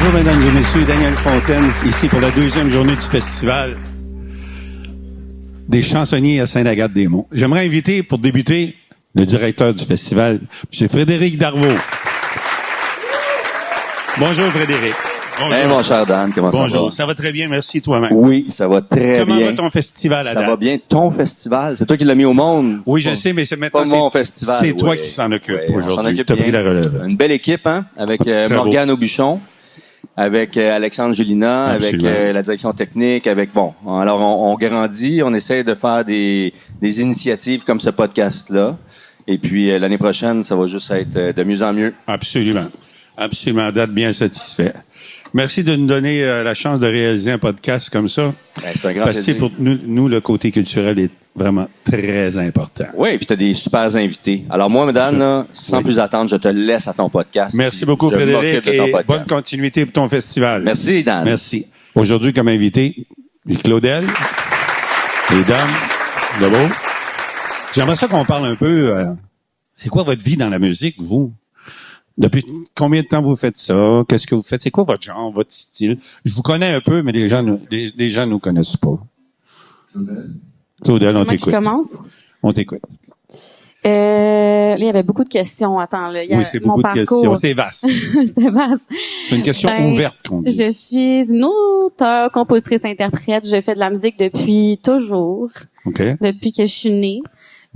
Bonjour, mesdames et messieurs. Daniel Fontaine, ici pour la deuxième journée du festival des chansonniers à Sainte-Agathe-des-Monts. J'aimerais inviter, pour débuter, le directeur du festival, M. Frédéric Darvaux. Bonjour, Frédéric. Bonjour. Hey, mon cher Dan, comment ça va? Bonjour, ça va très bien, merci toi-même. Oui, ça va très Comment bien. va ton festival à date? Ça va bien. Ton festival, c'est toi qui l'as mis au monde. Oui, je sais, mais c'est maintenant... Pas mon festival. C'est toi qui s'en occupe aujourd'hui. Tu as pris la relève. Une belle équipe, hein, avec Morgane Aubuchon, avec Alexandre Gélina, avec la direction technique, avec... Bon, alors on grandit, on essaie de faire des initiatives comme ce podcast-là. Et puis l'année prochaine, ça va juste être de mieux en mieux. Absolument. Absolument. À date, bien satisfait. Merci de nous donner la chance de réaliser un podcast comme ça. Ben, c'est un grand plaisir. Parce que pour nous, le côté culturel est vraiment très important. Oui, puis tu as des super invités. Alors moi, mesdames, là, sans plus attendre, je te laisse à ton podcast. Merci beaucoup, Frédéric, et bonne continuité pour ton festival. Merci, Dan. Merci. Aujourd'hui, comme invité, Claudel et Dom Lebeau. J'aimerais ça qu'on parle un peu... c'est quoi votre vie dans la musique, vous? Depuis combien de temps vous faites ça? Qu'est-ce que vous faites? C'est quoi votre genre, votre style? Je vous connais un peu, mais les gens nous connaissent pas. Claudel, on t'écoute. Qui commence? On t'écoute. Il y avait beaucoup de questions. Attends, là. Oui, c'est beaucoup de questions. C'est vaste. C'était vaste. C'est une question ouverte qu'on dit. Je suis une auteure, compositrice, interprète. Je fais de la musique depuis toujours. OK. Depuis que je suis née.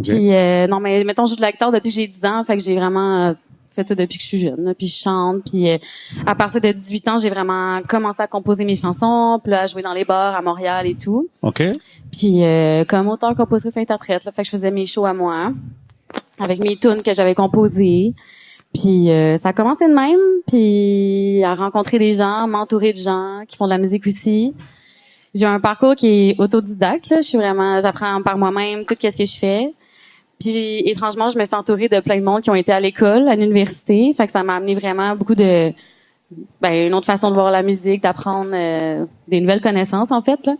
Okay. Puis, non, mais mettons, je joue de la guitare depuis que j'ai 10 ans. Fait que j'ai vraiment... fait ça depuis que je suis jeune, là, puis je chante, puis à partir de 18 ans, j'ai vraiment commencé à composer mes chansons, puis là, à jouer dans les bars à Montréal et tout. OK. Puis comme auteur, compositrice, interprète, là, fait que je faisais mes shows à moi avec mes tunes que j'avais composées. Puis ça a commencé de même, puis à rencontrer des gens, m'entourer de gens qui font de la musique aussi. J'ai un parcours qui est autodidacte, là, j'apprends par moi-même tout ce que je fais. Puis étrangement, je me suis entourée de plein de monde qui ont été à l'école, à l'université, fait que ça m'a amené vraiment beaucoup de une autre façon de voir la musique, d'apprendre des nouvelles connaissances en fait là.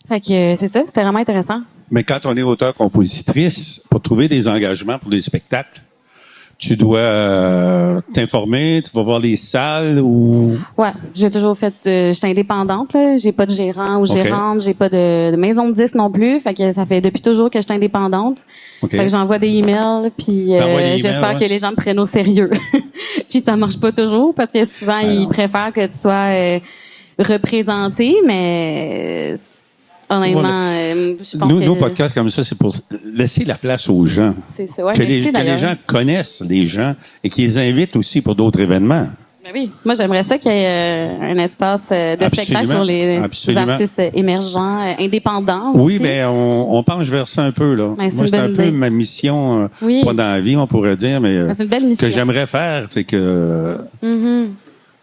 Fait que c'est ça, c'était vraiment intéressant. Mais quand on est auteur-compositrice, pour trouver des engagements pour des spectacles, tu dois t'informer, tu vas voir les salles ou... Ouais, j'ai toujours fait... je suis indépendante, là. J'ai pas de gérant ou gérante, j'ai pas de maison de disque non plus. Fait que ça fait depuis toujours que je suis indépendante. Fait que j'envoie des emails, puis j'espère que les gens me prennent au sérieux. Puis ça marche pas toujours, parce que souvent, ils préfèrent que tu sois représenté, mais... honnêtement, je pense nos podcasts comme ça, c'est pour laisser la place aux gens. C'est ça, ouais. Que les gens connaissent les gens et qu'ils les invitent aussi pour d'autres événements. Ben oui. Moi, j'aimerais ça qu'il y ait un espace de spectacle pour les artistes émergents, indépendants aussi. Oui, mais on penche vers ça un peu, là. Ben, moi, c'est un peu ma mission, pas dans la vie, on pourrait dire, mais c'est une belle mission. Que j'aimerais faire, c'est que...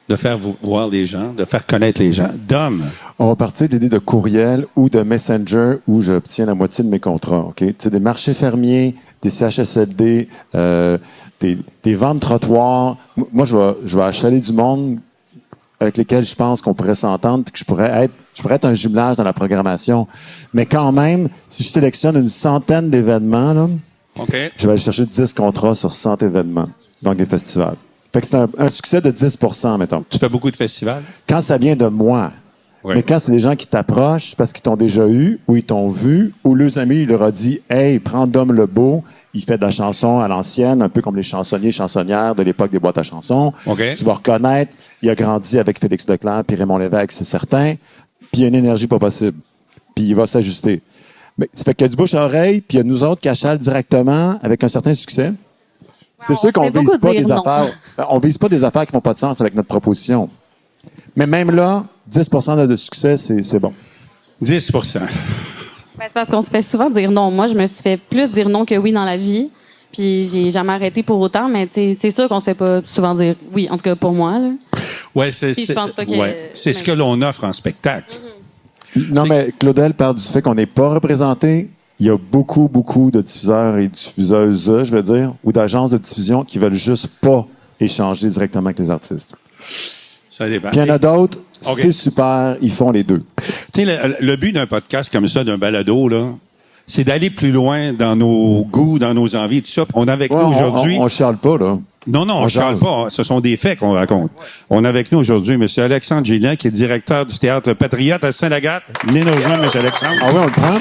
de faire voir les gens, de faire connaître les gens. Dom. On va partir d'idées de courriel ou de messenger où j'obtiens la moitié de mes contrats. Ok, tu sais, des marchés fermiers, des CHSLD, des ventes trottoirs. Moi, je vais achaler du monde avec lesquels je pense qu'on pourrait s'entendre, puis que je pourrais être un jumelage dans la programmation. Mais quand même, si je sélectionne une centaine d'événements, là, je vais aller chercher 10 contrats sur 100 événements, donc des festivals. Fait que c'est un succès de 10%, mettons. Tu fais beaucoup de festivals? Quand ça vient de moi. Oui. Mais quand c'est des gens qui t'approchent parce qu'ils t'ont déjà eu, ou ils t'ont vu, ou leurs amis, ils leur ont dit « Hey, prends Dom Lebeau, il fait de la chanson à l'ancienne, un peu comme les chansonniers, chansonnières de l'époque des boîtes à chansons. Tu vas reconnaître, il a grandi avec Félix Leclerc puis Raymond Lévesque, c'est certain. Puis il y a une énergie pas possible. Puis il va s'ajuster. Mais ça fait qu'il y a du bouche à oreille, puis il y a nous autres qui achalent directement avec un certain succès. C'est sûr qu'on vise pas des affaires. On vise pas des affaires qui font pas de sens avec notre proposition. Mais même là, 10% de succès, c'est bon. 10%. Ben, c'est parce qu'on se fait souvent dire non. Moi, je me suis fait plus dire non que oui dans la vie. Puis j'ai jamais arrêté pour autant, mais c'est sûr qu'on se fait pas souvent dire oui, en tout cas pour moi. Là. Ouais, c'est ce que l'on offre en spectacle. Non, mais Claudel parle du fait qu'on n'est pas représenté. Il y a beaucoup, beaucoup de diffuseurs et diffuseuses, je veux dire, ou d'agences de diffusion qui veulent juste pas échanger directement avec les artistes. Ça dépend. Puis il y en a d'autres, c'est super, ils font les deux. Tu sais, le but d'un podcast comme ça, d'un balado, là, c'est d'aller plus loin dans nos goûts, dans nos envies, tout ça. On a avec nous aujourd'hui... On chiale pas, là. Non, je parle pas. Ce sont des faits qu'on raconte. On a avec nous aujourd'hui M. Alexandre Gélin, qui est directeur du Théâtre Patriote à Saint-Agathe. Venez nous rejoindre, M. Alexandre. Ah oui, on le prend?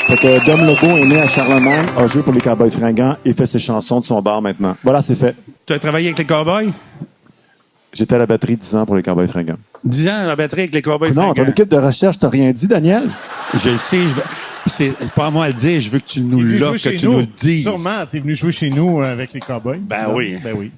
Fait que Dom Lebeau est né à Charlemagne, a joué pour les Cowboys fringants et fait ses chansons de son bar maintenant. Voilà, c'est fait. Tu as travaillé avec les Cowboys? J'étais à la batterie 10 ans pour les Cowboys fringants. 10 ans à la batterie avec les Cowboys fringants. Non, ton équipe de recherche t'a rien dit, Daniel? Je le sais. C'est pas à moi à le dire. Je veux que tu nous l'offres, que tu nous le dises. Sûrement, t'es venu jouer chez nous avec les Cowboys. Ben oui. Ben oui.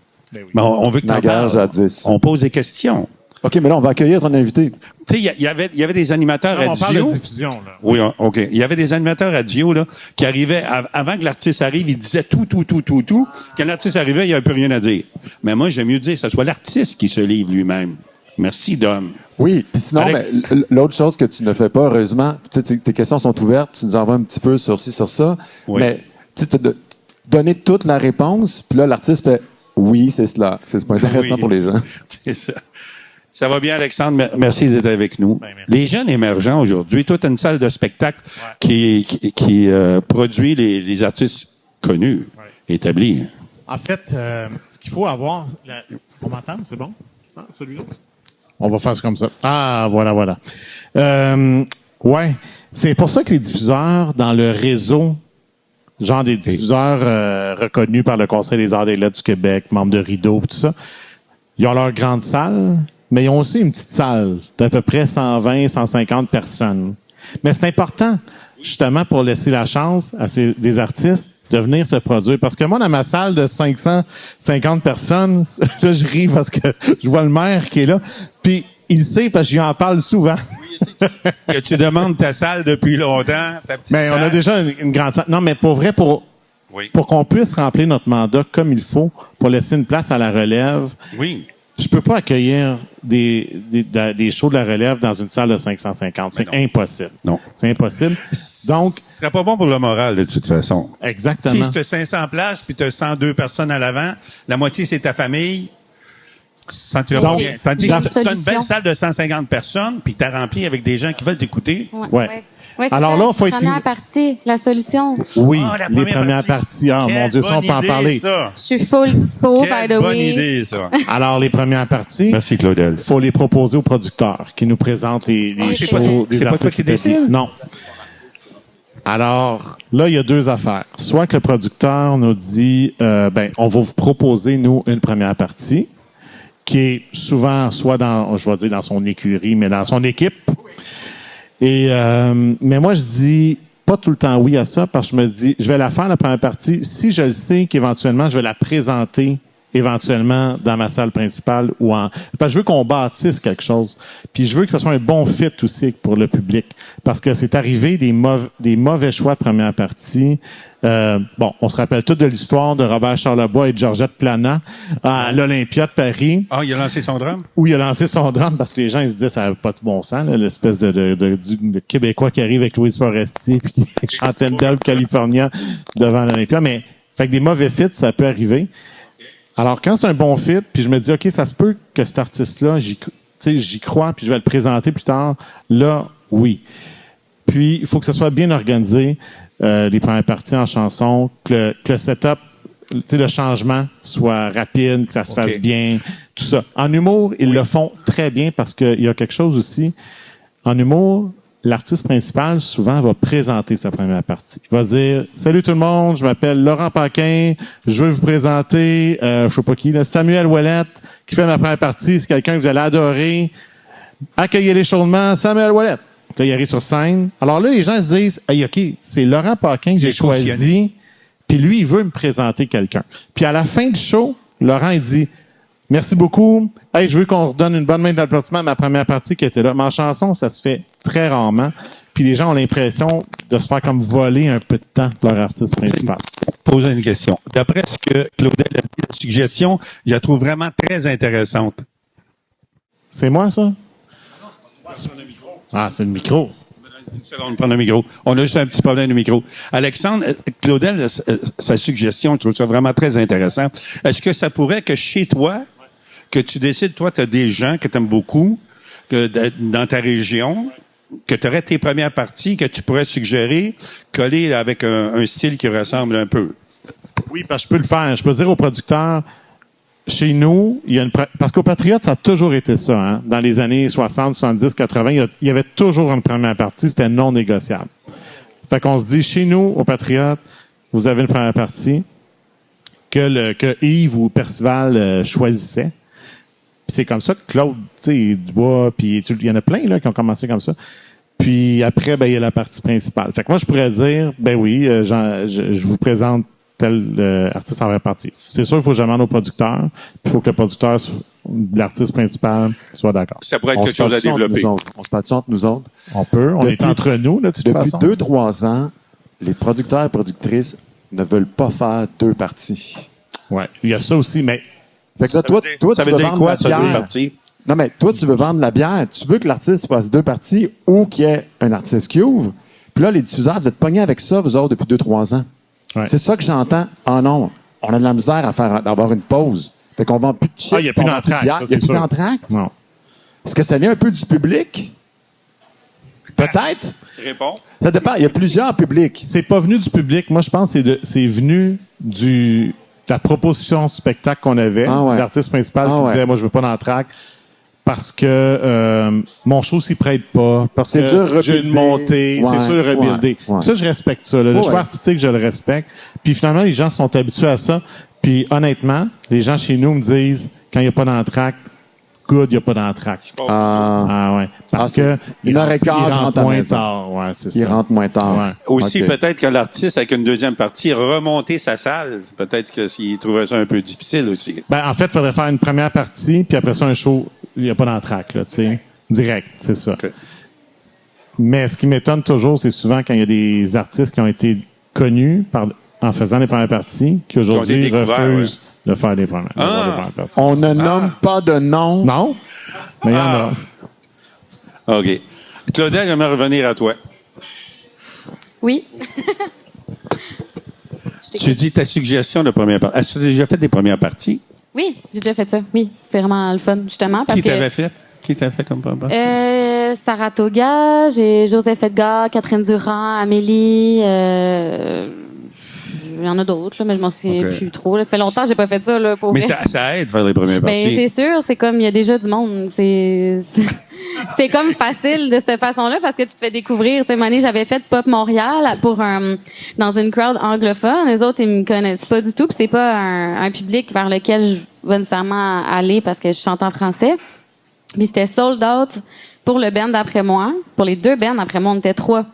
Bon, on veut que tu Nagage à 10. On pose des questions. OK, mais là, on va accueillir ton invité. Tu sais, il y avait des animateurs radio. On parle de diffusion, là. Oui, OK. Il y avait des animateurs radio, là, qui arrivaient, avant que l'artiste arrive, ils disaient tout. Quand l'artiste arrivait, il n'y avait plus rien à dire. Mais moi, j'aime mieux dire que ce soit l'artiste qui se livre lui-même. Merci, Dom. Oui, puis sinon, l'autre chose que tu ne fais pas, heureusement, tu sais, tes questions sont ouvertes, tu nous envoies un petit peu sur ci, sur ça, oui. Mais tu sais, donner toute la réponse, puis là, l'artiste fait « Oui, c'est cela ». C'est pas intéressant pour les gens. C'est ça. Ça va bien, Alexandre. Merci d'être avec nous. Ben, les jeunes émergents aujourd'hui, toi, tu as une salle de spectacle qui produit les artistes connus, établis. En fait, ce qu'il faut avoir... On m'entend? C'est bon? Ah, celui-là? On va faire ça comme ça. Ah, voilà. Ouais. C'est pour ça que les diffuseurs dans le réseau, genre des diffuseurs reconnus par le Conseil des arts et des lettres du Québec, membres de Rideau, tout ça, ils ont leur grande salle, mais ils ont aussi une petite salle d'à peu près 120, 150 personnes. Mais c'est important, justement, pour laisser la chance à des artistes de venir se produire. Parce que moi, dans ma salle de 550 personnes, là, je ris parce que je vois le maire qui est là. Puis, il sait parce que j'y en parle souvent. Que tu demandes ta salle depuis longtemps, ta petite salle. On a déjà une grande salle. Non, mais pour vrai, pour qu'on puisse remplir notre mandat comme il faut, pour laisser une place à la relève. Oui. Je peux pas accueillir des shows de la relève dans une salle de 550. C'est impossible. Non. C'est impossible. Donc. Ce serait pas bon pour le moral, de toute façon. Exactement. Si tu as 500 places puis tu as 102 personnes à l'avant, la moitié c'est ta famille. Tu Donc, bien. Tandis que tu as une belle salle de 150 personnes puis tu as rempli avec des gens qui veulent t'écouter. Ouais. Ouais, alors là, il faut être... Première partie, la solution. Oui, les premières parties. Ah, mon Dieu, ça, on peut en parler. Je suis full dispo, by the way. Bonne idée, ça. Alors, les premières parties... Merci, Claudel. Il faut les proposer aux producteurs qui nous présentent les shows des artistes. C'est pas toi qui décide? Non. Alors, là, il y a deux affaires. Soit que le producteur nous dit, on va vous proposer, nous, une première partie, qui est souvent, soit dans son écurie, mais dans son équipe. Et mais moi, je dis pas tout le temps oui à ça, parce que je me dis, je vais la faire, la première partie, si je le sais qu'éventuellement, je vais la présenter éventuellement dans ma salle principale parce que je veux qu'on bâtisse quelque chose. Puis je veux que ce soit un bon fit aussi pour le public. Parce que c'est arrivé des mauvais choix de première partie. On se rappelle tout de l'histoire de Robert Charlebois et de Georgette Plana à l'Olympia de Paris. Ah, il a lancé son drum? Où il a lancé son drum parce que les gens ils se disaient ça n'avait pas de bon sens, là, l'espèce de Québécois qui arrive avec Louise Forestier puis qui chante Dub California devant l'Olympia. Mais fait que des mauvais fits, ça peut arriver. Alors, quand c'est un bon fit, puis je me dis, OK, ça se peut que cet artiste-là, j'y crois, puis je vais le présenter plus tard, là, oui. Puis, il faut que ça soit bien organisé, les premières parties en chanson, que le setup, le changement soit rapide, que ça se fasse bien, tout ça. En humour, ils le font très bien parce qu'il y a quelque chose aussi. En humour, l'artiste principal, souvent, va présenter sa première partie. Il va dire, « Salut tout le monde, je m'appelle Laurent Paquin, je veux vous présenter, je sais pas qui, là, Samuel Ouellette, qui fait ma première partie, c'est quelqu'un que vous allez adorer. Accueillez-les chaudement, Samuel Ouellette. » Là, il arrive sur scène. Alors là, les gens se disent, « Hey, OK, c'est Laurent Paquin que j'ai choisi, puis lui, il veut me présenter quelqu'un. » Puis à la fin du show, Laurent, il dit, « Merci beaucoup. Hey, je veux qu'on redonne une bonne main d'applaudissement à ma première partie qui était là. » Mais en chanson, ça se fait très rarement. Puis les gens ont l'impression de se faire comme voler un peu de temps pour leur artiste principal. Poser une question. D'après ce que Claudel a dit, la suggestion, je la trouve vraiment très intéressante. C'est moi, ça? Ah, c'est le micro. Une seconde, prendre le micro. On a juste un petit problème de micro. Alexandre, Claudel, sa suggestion, je trouve ça vraiment très intéressant. Est-ce que ça pourrait que chez toi, que tu décides, toi, tu as des gens que tu aimes beaucoup dans ta région, que tu aurais tes premières parties, que tu pourrais suggérer, coller avec un style qui ressemble un peu? Oui, parce que je peux le faire. Je peux dire au producteur, chez nous, parce qu'au Patriote, ça a toujours été ça, hein. Dans les années 60, 70, 80, il y avait toujours une première partie, c'était non négociable. Fait qu'on se dit, chez nous, au Patriote, vous avez une première partie que Yves ou Percival choisissaient. Puis c'est comme ça que Claude, tu sais, Dubois, puis il y en a plein là qui ont commencé comme ça. Puis après, ben il y a la partie principale. Fait que moi, je pourrais dire, ben oui, je vous présente tel artiste en première partie. C'est sûr, il faut que je demande au producteur, puis il faut que le producteur de l'artiste principal soit d'accord. Ça pourrait être quelque chose à développer. On se parle entre nous autres. On peut, on est entre nous, là, de toute façon. Depuis 2-3 ans, les producteurs et productrices ne veulent pas faire 2 parties. Ouais, il y a ça aussi, mais... Fait que là, toi, tu veux vendre la bière. Non, mais toi, tu veux vendre la bière. Tu veux que l'artiste fasse 2 parties ou qu'il y ait un artiste qui ouvre. Puis là, les diffuseurs, vous êtes pognés avec ça, vous autres, depuis 2-3 ans. Ouais. C'est ça que j'entends. Ah non, on a de la misère d'avoir une pause. Fait qu'on vend plus de chips. Il n'y a plus d'entracte. Il n'y a plus d'entracte. Non. Est-ce que ça vient un peu du public? Peut-être. Réponds. Ça dépend. Il y a plusieurs publics. C'est pas venu du public. Moi, je pense que c'est venu de la proposition spectacle qu'on avait, l'artiste principal qui disait, moi, je veux pas d'entracte parce que mon show s'y prête pas, parce que j'ai une montée, c'est sûr de rebuilder. Ça, je respecte ça. Là. Le choix artistique, je le respecte. Puis finalement, les gens sont habitués à ça. Puis honnêtement, les gens chez nous me disent, quand il n'y a pas d'entracte, good, il n'y a pas d'entracte. Ouais. Parce que il rentre moins tard. Ouais, c'est ça. Il rentre moins tard. Ouais. Aussi, peut-être que l'artiste, avec une deuxième partie, remonter sa salle, peut-être qu'il trouverait ça un peu difficile aussi. Ben, en fait, il faudrait faire une première partie, puis après ça, un show, il n'y a pas d'entracte, là, tu sais. Direct, c'est ça. Okay. Mais ce qui m'étonne toujours, c'est souvent quand il y a des artistes qui ont été connus en faisant les premières parties, qui aujourd'hui refusent de faire les premières parties. On ne nomme pas de nom. Non, mais il y en a. OK. Claudel, j'aimerais revenir à toi. Oui. Tu dis ta suggestion de première partie. As-tu déjà fait des premières parties? Oui, j'ai déjà fait ça. Oui, c'est vraiment le fun, justement. Qui t'avait fait? Qui t'a fait comme première partie? Saratoga, j'ai Joseph Edgar, Catherine Durand, Amélie... il y en a d'autres, là, mais je m'en souviens plus trop. Là. Ça fait longtemps que j'ai pas fait ça. Là, pour mais ça aide de faire les premières parties. Ben, c'est sûr, c'est comme il y a déjà du monde. C'est comme facile de cette façon-là parce que tu te fais découvrir. Tu sais, Mané, j'avais fait Pop Montréal dans une crowd anglophone. Les autres, ils me connaissent pas du tout. Puis c'est pas un public vers lequel je vais nécessairement aller parce que je chante en français. Puis c'était sold out pour le band d'après moi. Pour les 2 bands après moi, on était 3.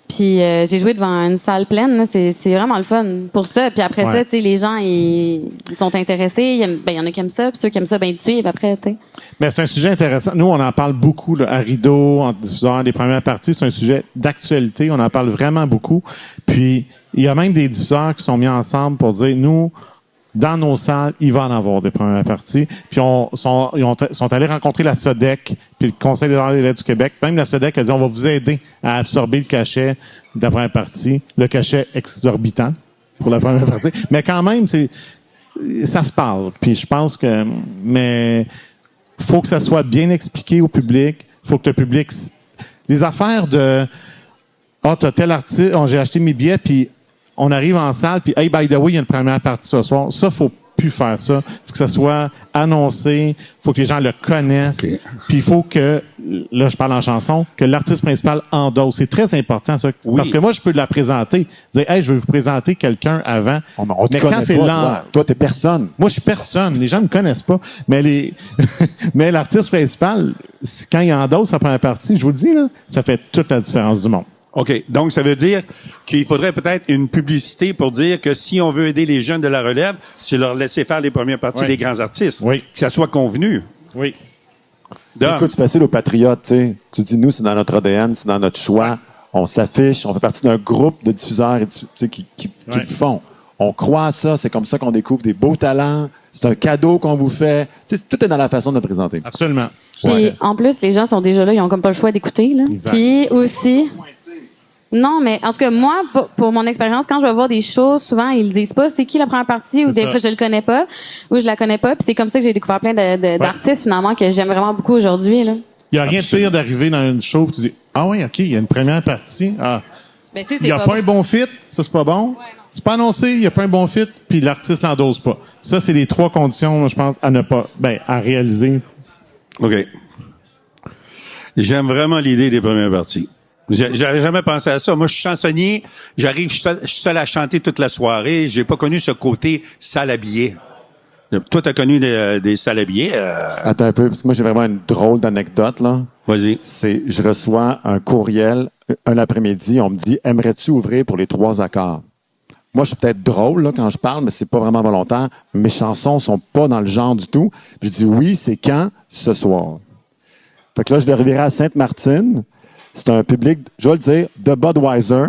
Puis j'ai joué devant une salle pleine, là. C'est vraiment le fun pour ça. Puis après ça, tu sais, les gens ils sont intéressés. Il y en a qui aiment ça, puis ceux qui aiment ça, ben ils suivent après, tu sais. Mais c'est un sujet intéressant. Nous, on en parle beaucoup là, à Rideau, en diffuseur des premières parties. C'est un sujet d'actualité. On en parle vraiment beaucoup. Puis il y a même des diffuseurs qui sont mis ensemble pour dire nous. Dans nos salles, il va en avoir des premières parties. Puis ils sont allés rencontrer la SODEC, puis le Conseil des arts et des lettres du Québec. Même la SODEC a dit on va vous aider à absorber le cachet de la première partie, le cachet exorbitant pour la première partie. Mais quand même, ça se parle. Puis je pense que faut que ça soit bien expliqué au public. Faut que le public les affaires de t'as tel artiste, j'ai acheté mes billets puis on arrive en salle, puis hey, by the way, il y a une première partie ce soir. Ça, faut plus faire ça. Faut que ça soit annoncé. Faut que les gens le connaissent. Okay. Puis il faut que, là, je parle en chanson, que l'artiste principal endosse. C'est très important, ça. Oui. Parce que moi, je peux la présenter. Dire, hey, je vais vous présenter quelqu'un avant. Mais quand c'est toi, t'es personne. Moi, je suis personne. Les gens me connaissent pas. Mais mais l'artiste principal, quand il endosse sa première partie, je vous le dis, là, ça fait toute la différence du monde. OK. Donc, ça veut dire qu'il faudrait peut-être une publicité pour dire que si on veut aider les jeunes de la relève, c'est leur laisser faire les premières parties des grands artistes. Oui. Que ça soit convenu. Oui. Écoute, c'est facile aux patriotes, tu sais. Tu dis, nous, c'est dans notre ADN, c'est dans notre choix. On s'affiche, on fait partie d'un groupe de diffuseurs qui le font. On croit à ça, c'est comme ça qu'on découvre des beaux talents. C'est un cadeau qu'on vous fait. Tu sais, tout est dans la façon de présenter. Absolument. Puis, en plus, les gens sont déjà là, ils ont comme pas le choix d'écouter, là. Puis aussi... Non, mais en tout cas, moi, pour mon expérience, quand je vais voir des shows, souvent, ils disent pas c'est qui la première partie, ou des fois, je le connais pas, ou je la connais pas. Puis c'est comme ça que j'ai découvert plein d'artistes, finalement, que j'aime vraiment beaucoup aujourd'hui, là. Il y a rien de pire d'arriver dans une show, tu dis, ah oui, OK, il y a une première partie. Ah. Ben, il y a pas un bon fit, ça, c'est pas bon. Ouais, non. c'est pas annoncé, il n'y a pas un bon fit, puis l'artiste l'endose pas. Ça, c'est les 3 conditions, je pense, à réaliser. OK. J'aime vraiment l'idée des premières parties. J'avais jamais pensé à ça. Moi, je suis chansonnier, je suis seul à chanter toute la soirée. J'ai pas connu ce côté salle à billets. Toi, t'as connu des salles à billets. Attends un peu, parce que moi, j'ai vraiment une drôle d'anecdote, là. Vas-y. Je reçois un courriel un après-midi, on me dit « Aimerais-tu ouvrir pour les 3 accords? » Moi, je suis peut-être drôle là, quand je parle, mais c'est pas vraiment volontaire. Mes chansons sont pas dans le genre du tout. Puis je dis « Oui, c'est quand? Ce soir. » Fait que là, je vais revirer à Sainte-Martine. C'est un public, je vais le dire, de Budweiser.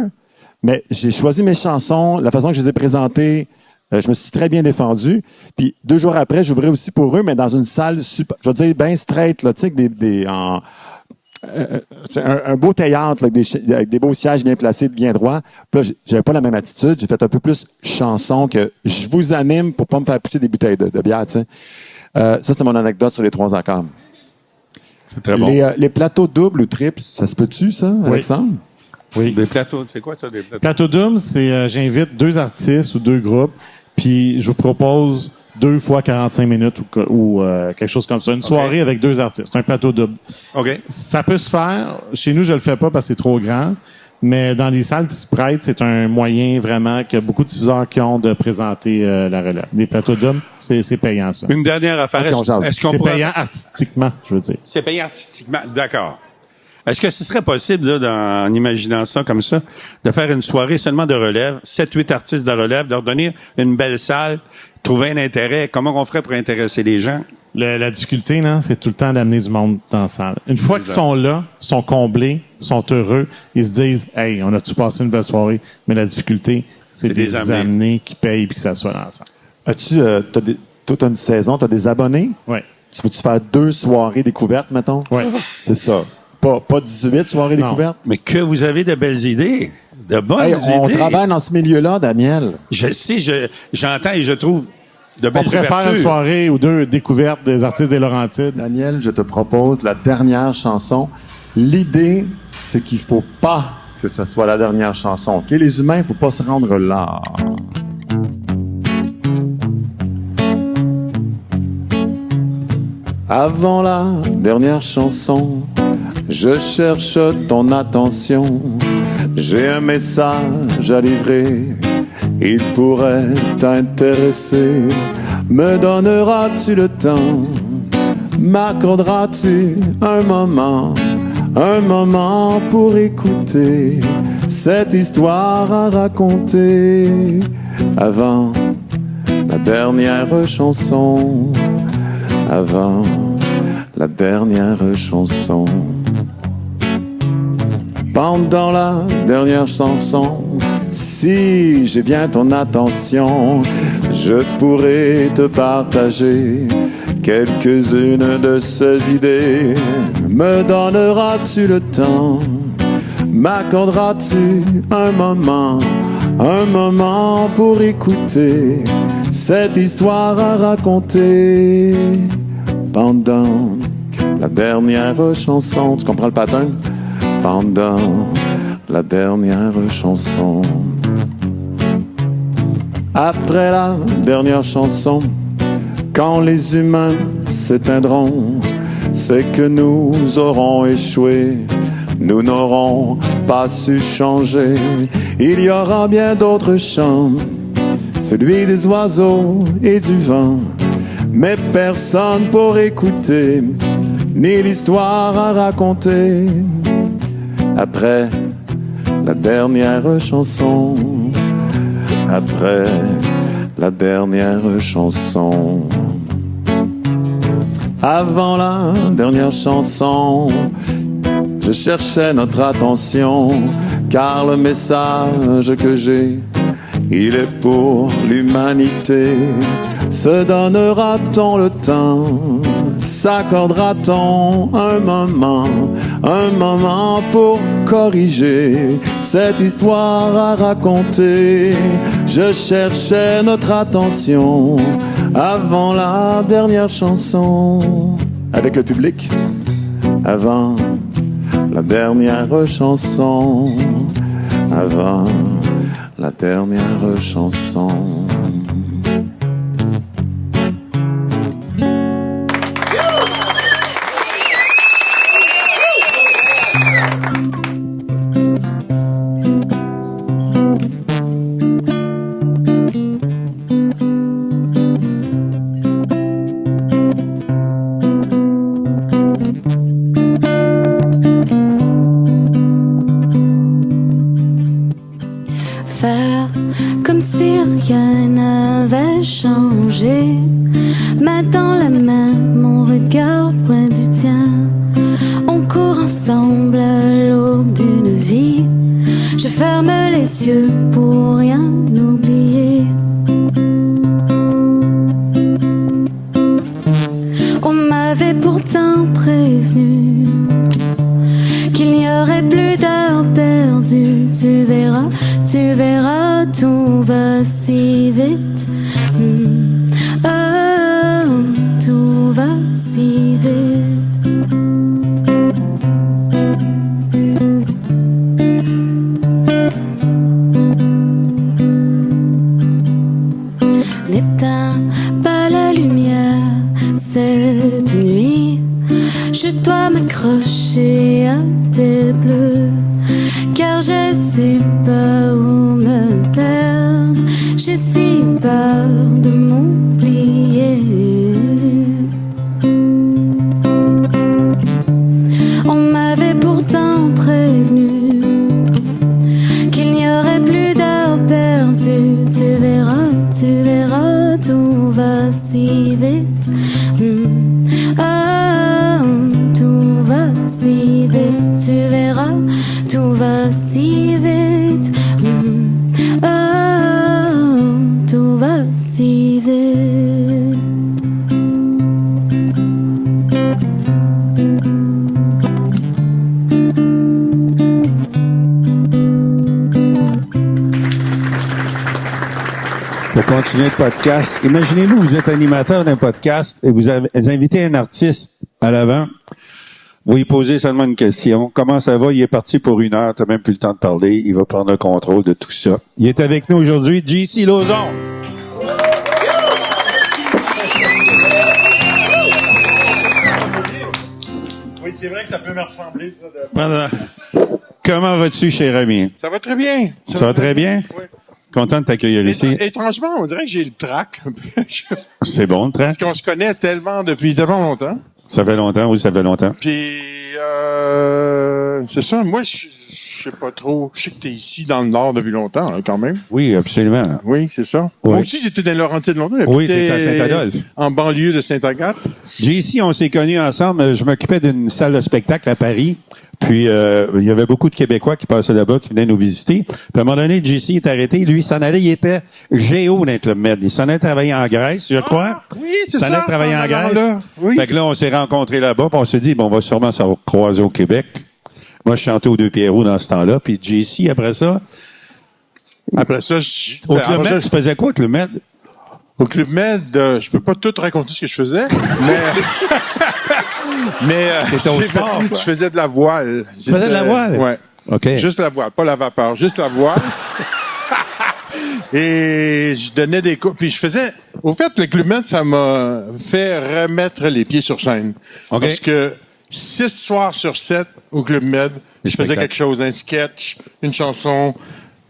Mais j'ai choisi mes chansons, la façon que je les ai présentées, je me suis très bien défendu. Puis 2 jours après, j'ouvrais aussi pour eux, mais dans une salle super, je vais dire bien straight, là, tu sais, un beau théâtre là, avec des beaux sièges bien placés, bien droits. Puis là, j'avais pas la même attitude. J'ai fait un peu plus chanson que je vous anime pour pas me faire picher des bouteilles de bière. Tu sais. Ça, c'est mon anecdote sur les 3 accords. C'est très bon. Les plateaux doubles ou triples, ça se peut-tu, ça, Alexandre? Oui. Des plateaux, c'est quoi ça, des plateaux? Plateau double, c'est j'invite 2 artistes ou 2 groupes, puis je vous propose 2 fois 45 minutes ou quelque chose comme ça. Une soirée avec 2 artistes. C'est un plateau double. OK. Ça peut se faire. Chez nous, je le fais pas parce que c'est trop grand. Mais dans les salles qui se prêtent, c'est un moyen vraiment que beaucoup de diffuseurs qui ont de présenter la relève. Les plateaux doubles, c'est payant, ça. Une dernière affaire. Okay, Est-ce qu'on c'est pourrait... payant artistiquement, je veux dire. C'est payant artistiquement. D'accord. Est-ce que ce serait possible, là, en imaginant ça comme ça, de faire une soirée seulement de relève, 7-8 artistes de relève, de leur donner une belle salle, trouver un intérêt? Comment on ferait pour intéresser les gens? La difficulté, là, c'est tout le temps d'amener du monde dans la salle. Une fois qu'ils sont là, sont comblés, sont heureux, ils se disent « Hey, on a-tu passé une belle soirée? » Mais la difficulté, c'est de les amener qui payent puis que ça soit dans la salle. As-tu, toute une saison, t'as des abonnés? Oui. Tu peux-tu faire 2 soirées découvertes, mettons? Oui. C'est ça. Pas 18 soirées découvertes? Mais que vous avez de belles idées. De bonnes idées. On travaille dans ce milieu-là, Daniel. Je sais, j'entends et je trouve de belles On pourrait faire une soirée ou 2 découvertes des artistes des Laurentides. Daniel, je te propose la dernière chanson. L'idée, c'est qu'il faut pas que ce soit la dernière chanson. OK, les humains, il faut pas se rendre là. Avant la dernière chanson, je cherche ton attention. J'ai un message à livrer. Il pourrait t'intéresser. Me donneras-tu le temps? M'accorderas-tu un moment pour écouter cette histoire à raconter avant la dernière chanson? Avant la dernière chanson. Pendant la dernière chanson, si j'ai bien ton attention, je pourrais te partager quelques-unes de ces idées. Me donneras-tu le temps? M'accorderas-tu un moment pour écouter cette histoire à raconter pendant la dernière chanson? Tu comprends le pattern? Pendant la dernière chanson. Après la dernière chanson, quand les humains s'éteindront, c'est que nous aurons échoué. Nous n'aurons pas su changer. Il y aura bien d'autres chants, celui des oiseaux et du vent, mais personne pour écouter, ni l'histoire à raconter. Après la dernière chanson, après la dernière chanson. Avant la dernière chanson, je cherchais notre attention, car le message que j'ai, il est pour l'humanité. Se donnera-t-on le temps? S'accordera-t-on un moment pour corriger cette histoire à raconter? Je cherchais notre attention avant la dernière chanson. Avec le public, avant la dernière chanson, avant la dernière chanson. Faire comme si rien n'avait changé. Main dans la main, mon regard loin du tien. On court ensemble à l'aube d'une vie. Je ferme les yeux pour rien oublier. On m'avait pourtant prévenu qu'il n'y aurait plus d'heures perdues. Tu verras, tout va si vite. Oh, tout va si vite. N'éteins pas la lumière cette nuit. Je dois m'accrocher à tes bleus, car je sais pas où me perdre. J'ai si peur de m'oublier. On m'avait pourtant prévenu qu'il n'y aurait plus d'heures perdues. Tu verras, tout va si vite. Oh, tout va si vite. Tu verras, tout va si vite. Oh, tout va si vite. Pour continuer le podcast, imaginez-vous, vous êtes animateur d'un podcast et vous invitez un artiste à l'avant. Vous lui posez seulement une question. Comment ça va? Il est parti pour 1 heure. T'as même plus le temps de parler. Il va prendre le contrôle de tout ça. Il est avec nous aujourd'hui, JC Lauzon. Oui, c'est vrai que ça peut me ressembler, ça. Comment vas-tu, cher ami? Ça va très bien. Ça va très bien? Oui. Content de t'accueillir ici. Étrangement, on dirait que j'ai le trac un peu. C'est bon, le train? Parce qu'on se connaît depuis tellement longtemps. Ça fait longtemps, oui, ça fait longtemps. Puis, c'est ça. Moi, je sais pas trop. Je sais que t'es ici dans le Nord depuis longtemps, hein, quand même. Oui, absolument. Oui, c'est ça. Oui. Moi aussi, j'étais dans Laurentides longtemps. Oui, t'étais à Saint-Adolphe. En banlieue de Saint-Agathe. JC, on s'est connus ensemble. Je m'occupais d'une salle de spectacle à Paris. Puis, il y avait beaucoup de Québécois qui passaient là-bas, qui venaient nous visiter. Puis, à un moment donné, JC est arrêté. Lui, il s'en allait. Il était géo dans le Club Med. Il s'en allait travailler en Grèce, je crois. Oui, c'est ça. Il s'en allait travailler en Grèce. Là. Oui. Fait que là, on s'est rencontrés là-bas. Puis on s'est dit, bon, on va sûrement se croiser au Québec. Moi, je chantais aux Deux Pierrots dans ce temps-là. Puis JC, après ça... Après ça, Au Club Med, tu faisais quoi au Club Med? Au Club Med, je peux pas tout raconter ce que je faisais, mais je faisais de la voile. Tu faisais de la voile? Ouais. OK. Juste la voile, pas la vapeur, juste la voile. Et je donnais des cours. Puis je faisais... Au fait, le Club Med, ça m'a fait remettre les pieds sur scène. OK. Parce que 6 soirs sur 7 au Club Med, je faisais quelque chose. Un sketch, une chanson,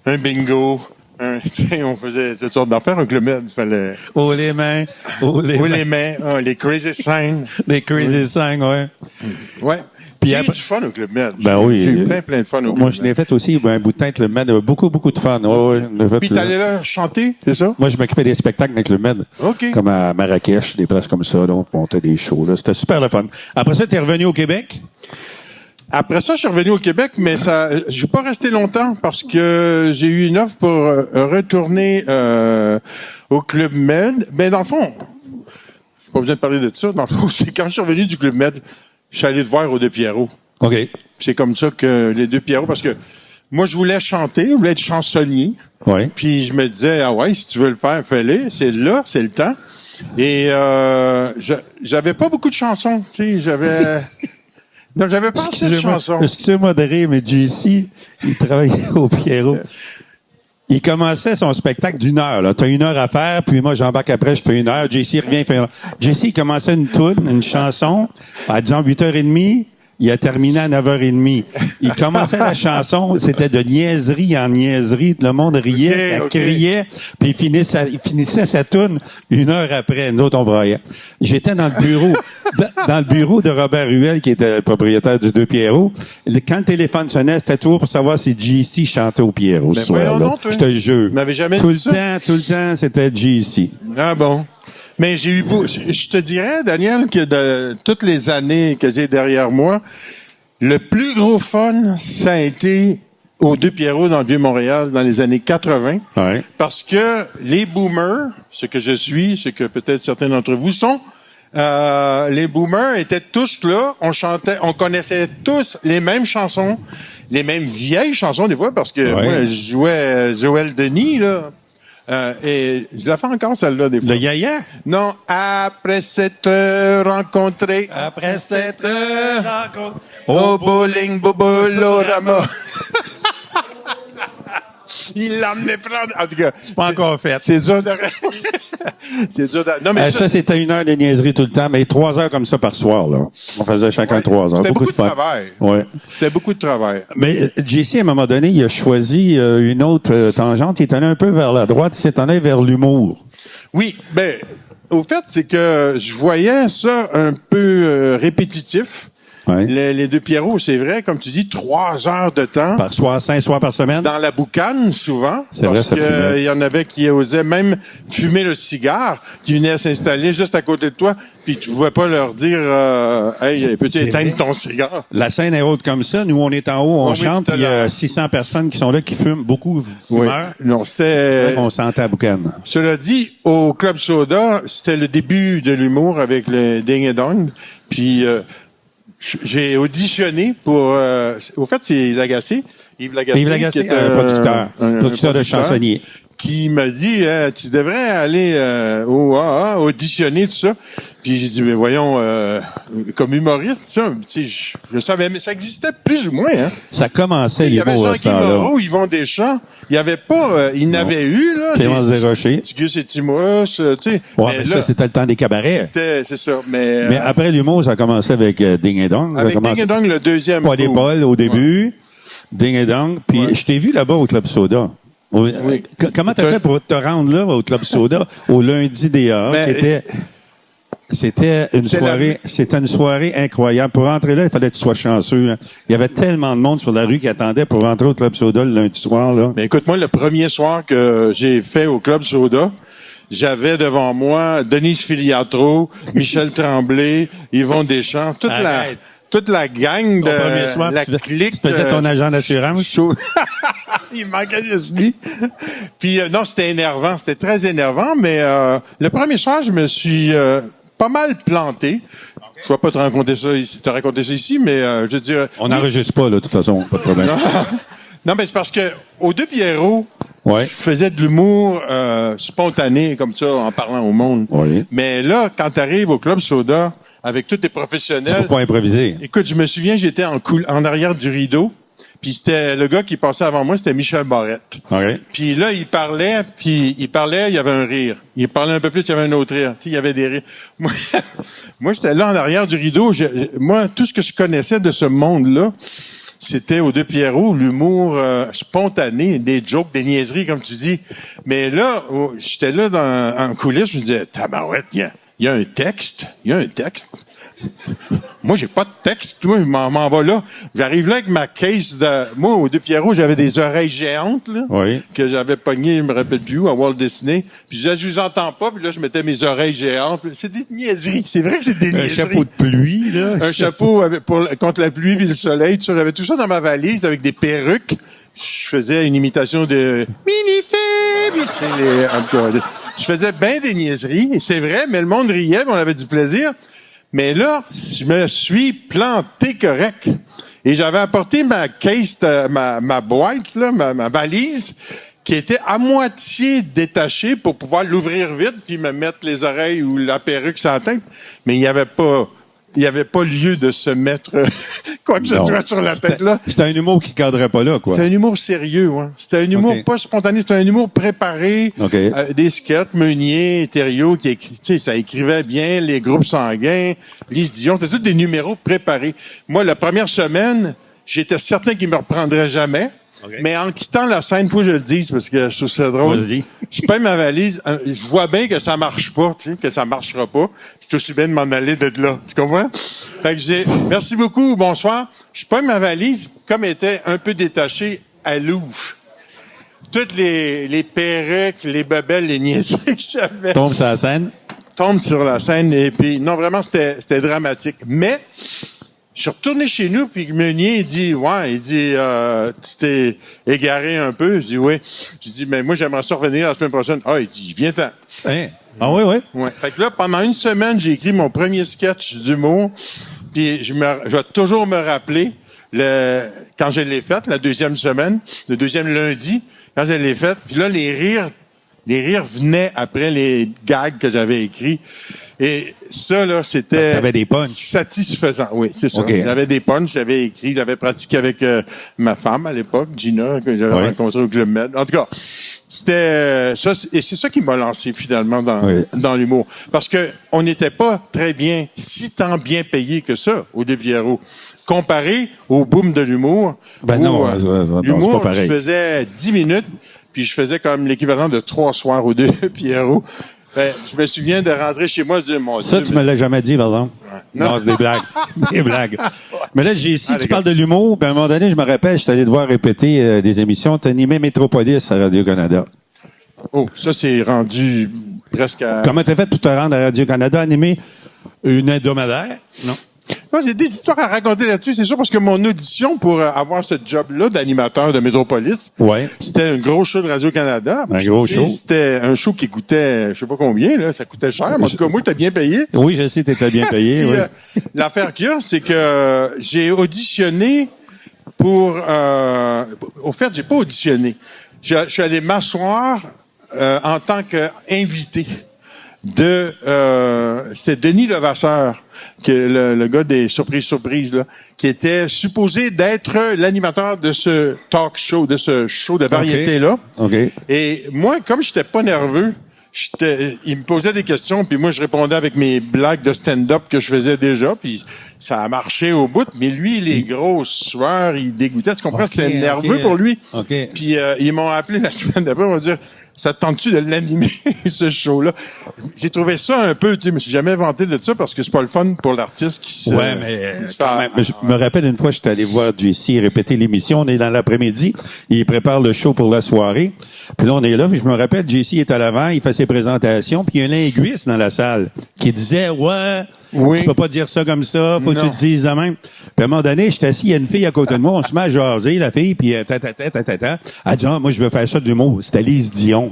un bingo... on faisait toutes sortes d'affaires au Club Med. Il fallait... Oh, les mains. Oh, les mains. Les crazy signs. Les crazy signs, ouais. Ouais. Puis J'ai eu après... du fun au Club Med. Ben oui. J'ai eu plein de fun au Club Med. Moi, je l'ai fait aussi, un bout de temps avec le Med. Beaucoup de fun. Ouais, puis t'allais là chanter, c'est ça? Moi, je m'occupais des spectacles avec le Med. OK. Comme à Marrakech, des places comme ça, là. On montait des shows, là. C'était super le fun. Après ça, t'es revenu au Québec? Après ça, je suis revenu au Québec, mais je suis pas resté longtemps parce que j'ai eu une offre pour retourner au Club Med. Ben, dans le fond, j'ai pas besoin de parler de ça. Dans le fond, c'est quand je suis revenu du Club Med, je suis allé te voir aux Deux Pierrots. OK. C'est comme ça que les Deux Pierrots, parce que moi, je voulais chanter, je voulais être chansonnier. Oui. Puis je me disais, ah ouais, si tu veux le faire, fais-le. C'est là, c'est le temps. Et j'avais pas beaucoup de chansons, tu sais, non, j'avais pas assez de chansons. Excusez-moi de rire, mais JC, il travaillait au Pierrot. Il commençait son spectacle d'1 heure. Là. T'as 1 heure à faire, puis moi, j'embarque après, je fais 1 heure. JC revient, il fait 1 heure. JC, il commençait une chanson, à disons 8h30. Il a terminé à 9h30. Il commençait la chanson, c'était de niaiserie en niaiserie. Le monde riait, criait, puis il finissait sa toune 1 heure après. Nous autres, on braillait. J'étais dans le bureau de Robert Ruel, qui était le propriétaire du Deux Pierrot. Quand le téléphone sonnait, c'était toujours pour savoir si JC chantait au Pierrot ce soir-là. Je te le jure. Tu m'avais jamais dit ça? Tout le temps, c'était JC. Ah bon? Mais j'ai eu je te dirais, Daniel, que de toutes les années que j'ai derrière moi, le plus gros fun, ça a été au Deux Pierrot dans le Vieux-Montréal dans les années 80. Ouais. Parce que les boomers, ce que je suis, ce que peut-être certains d'entre vous sont, les boomers étaient tous là, on connaissait tous les mêmes chansons, les mêmes vieilles chansons des fois, parce que moi, je jouais Joël Denis, là. Et je la fais encore, celle-là, des fois. Le Yaya? Non, après s'être rencontré, au bowling, Bobolorama. Il l'a amené prendre. En tout cas, C'est pas encore fait. c'est dur de... c'est dur de... Non, mais Ça, c'était 1 heure de niaiserie tout le temps, mais 3 heures comme ça par soir, là. On faisait chacun 3 heures. C'était beaucoup de fun. travail. Ouais. C'était beaucoup de travail. Mais JC, à un moment donné, il a choisi une autre tangente. Il est allé un peu vers la droite. Il s'est allé vers l'humour. Oui, ben, au fait, c'est que je voyais ça un peu répétitif. Ouais. Les Deux Pierrot, c'est vrai, comme tu dis, 3 heures de temps. Par soir, 5 soirs par semaine. Dans la boucane, souvent. C'est vrai, parce ça que fumait. il y en avait qui osaient même fumer le cigare, qui venaient s'installer juste à côté de toi, puis tu pouvais pas leur dire hey, peux-tu éteindre ton cigare? La scène est haute comme ça. Nous, on est en haut, on chante, puis il y a 600 personnes qui sont là, qui fument, beaucoup fumeurs. Oui. Non, c'était... On sentait à boucan. Cela dit, au Club Soda, c'était le début de l'humour avec le Ding et Dong. Puis j'ai auditionné pour... au fait, c'est Lagacé. Yves Lagacé, qui est un producteur de chansonniers. Qui m'a dit, tu devrais aller au AA, auditionner, tout ça. Puis j'ai dit, mais voyons, comme humoriste, ça, je savais, mais ça existait plus ou moins. Hein. Ça commençait, il y avait l'humour à ce Jean-Guy temps-là. Moreau, Yvon Deschamps. Il n'y avait pas... il n'avait eu, là... Clémence Desrochers. Tigus et Timos, tu sais. Ouais, mais ça, c'était le temps des cabarets. C'est ça, mais... Mais après l'humour, ça a commencé avec Ding et Dong. Avec Ding et Dong, le deuxième. Paul et Paul au début. Ding et Dong. Puis je t'ai vu là-bas au Club Soda. Oui. Comment t'as fait pour te rendre là au Club Soda au lundi des A, qui était... C'était une soirée incroyable. Pour rentrer là, il fallait que tu sois chanceux. Hein. Il y avait tellement de monde sur la rue qui attendait pour rentrer au Club Soda le lundi soir, là. Mais écoute-moi, le premier soir que j'ai fait au Club Soda, j'avais devant moi Denise Filiatro, Michel Tremblay, Yvon Deschamps, toute la gang de premier soir, la clique. Tu faisais ton agent d'assurance? Il manquait juste lui. Puis non, c'était énervant, c'était très énervant, mais le premier soir, je me suis pas mal planté. Okay. Je vais pas te raconter ça ici, mais je veux dire... On n'enregistre pas, là, de toute façon, pas de problème. Non, mais c'est parce que au Deux Pierrot, je faisais de l'humour spontané, comme ça, en parlant au monde. Oui. Mais là, quand tu arrives au Club Soda, avec tous tes professionnels... Tu peux pas improviser. Écoute, je me souviens, j'étais en arrière du rideau, puis c'était le gars qui passait avant moi, c'était Michel Barrette. Okay. Puis là, il parlait, il y avait un rire. Il parlait un peu plus, il y avait un autre rire. Tu sais, il y avait des rires. Moi, j'étais là en arrière du rideau. Moi, tout ce que je connaissais de ce monde-là, c'était au Deux Pierrot, l'humour spontané, des jokes, des niaiseries, comme tu dis. Mais là, j'étais là en coulisses, je me disais, tabarouette, il y a un texte. Moi, j'ai pas de texte. Moi, je m'en vais là. J'arrive là avec ma case de... Moi, au Deux Pierrot, j'avais des oreilles géantes, là. Oui. Que j'avais pognées, je me rappelle plus où, à Walt Disney. Puis je vous entends pas, puis là, je mettais mes oreilles géantes. C'est des niaiseries. C'est vrai que c'est des niaiseries. Un chapeau de pluie, là. Un chapeau contre la pluie puis le soleil, tout ça. J'avais tout ça dans ma valise avec des perruques. Je faisais une imitation de Minifib. Je faisais bien des niaiseries. Et c'est vrai, mais le monde riait, mais on avait du plaisir. Mais là, je me suis planté correct. Et j'avais apporté ma case, ma boîte, là, ma valise, qui était à moitié détachée pour pouvoir l'ouvrir vite puis me mettre les oreilles ou la perruque sur la tête. Mais il n'y avait pas il n'y avait pas lieu de se mettre quoi que ce soit sur la tête là. C'était un humour qui cadrait pas là, quoi. C'était un humour sérieux, hein. C'était un humour pas spontané, c'était un humour préparé. Des sketchs, Meunier, Thériault, qui écrit, tu sais, ça écrivait bien, les groupes sanguins, Lise Dion, c'était tous des numéros préparés. Moi, la première semaine, j'étais certain qu'ils me reprendraient jamais. Mais en quittant la scène, faut que je le dise parce que je trouve ça drôle. Vas-y. Je paye ma valise, je vois bien que ça marche pas, tu sais, que ça marchera pas. Je suis aussi bien de m'en aller de là. Tu comprends? Fait que j'ai, merci beaucoup, bonsoir. Je paye ma valise, comme était un peu détachée à Louvre. Toutes les perruques, les bebelles, les niaiseries que j'avais. Tombe sur la scène. Tombe sur la scène et puis, non, vraiment, c'était dramatique. Mais, je suis retourné chez nous, puis Meunier, il dit, tu t'es égaré un peu. Je dis, oui. Je dis, mais moi, j'aimerais ça revenir la semaine prochaine. Ah, il dit, viens-t'en. Hein? Ah oui, oui. Ouais. Fait que là, pendant une semaine, j'ai écrit mon premier sketch d'humour, puis je vais toujours me rappeler, quand je l'ai fait, la deuxième semaine, le deuxième lundi, quand je l'ai fait, puis là, les rires venaient après les gags que j'avais écrits. Et ça, là, c'était... T'avais des punchs. Satisfaisant, oui, c'est ça. Okay. J'avais des punchs, j'avais écrit, j'avais pratiqué avec ma femme à l'époque, Gina, que j'avais rencontrée au Club Med. En tout cas, c'était ça, et c'est ça qui m'a lancé finalement dans l'humour. Parce que on n'était pas très bien, si tant bien payé que ça, au Des-Pierrot. Comparé au boom de l'humour. Ben non, l'humour, c'est pas pareil. je faisais 10 minutes, puis je faisais comme l'équivalent de 3 soirs au Des-Pierrot. Ben, je me souviens de rentrer chez moi et de dire, mon ça, Dieu, tu me l'as jamais dit, par exemple. Non, c'est des blagues. Des blagues. Mais là, tu parles de l'humour, puis à un moment donné, je me rappelle, je suis allé devoir répéter des émissions. Tu animais Métropolis à Radio-Canada. Oh, ça, c'est rendu presque à... Comment t'as fait pour te rendre à Radio-Canada, animer une hebdomadaire? Non. Moi, j'ai des histoires à raconter là-dessus, c'est sûr, parce que mon audition pour avoir ce job-là d'animateur de Métropolis, c'était un gros show de Radio-Canada. Un gros show. C'était un show qui coûtait, je sais pas combien, là, ça coûtait cher. Mais en tout cas, moi, j'étais bien payé. Oui, je sais, t'étais bien payé. Puis, oui. L'affaire qu'il y a, c'est que j'ai auditionné pour... au fait, j'ai pas auditionné. Je suis allé m'asseoir en tant qu'invité c'était Denis Levasseur, qui est le gars des surprises, là, qui était supposé d'être l'animateur de ce talk show, de ce show de variété-là. Okay. Et moi, comme j'étais pas nerveux, il me posait des questions, puis moi, je répondais avec mes blagues de stand-up que je faisais déjà, puis ça a marché au bout. Mais lui, les grosses sueurs, il dégoûtait. Tu comprends? C'était nerveux pour lui. Puis ils m'ont appelé la semaine d'après, ils m'ont dit... Ça te tente-tu de l'animer, ce show-là? J'ai trouvé ça un peu, tu sais, je me suis jamais vanté de ça parce que c'est pas le fun pour l'artiste qui se... Ouais, mais quand même. Je me rappelle une fois, j'étais allé voir JC répéter l'émission. On est dans l'après-midi. Il prépare le show pour la soirée. Puis là, on est là. Puis je me rappelle, JC est à l'avant. Il fait ses présentations. Puis il y a un linguiste dans la salle qui disait, tu peux pas dire ça comme ça. Faut que tu te dises de même. Puis à un moment donné, j'étais assis. Il y a une fille à côté de moi. On se met à jaser, la fille. Puis Elle dit, moi, je veux faire ça de l'humour. C'était Lise Dion.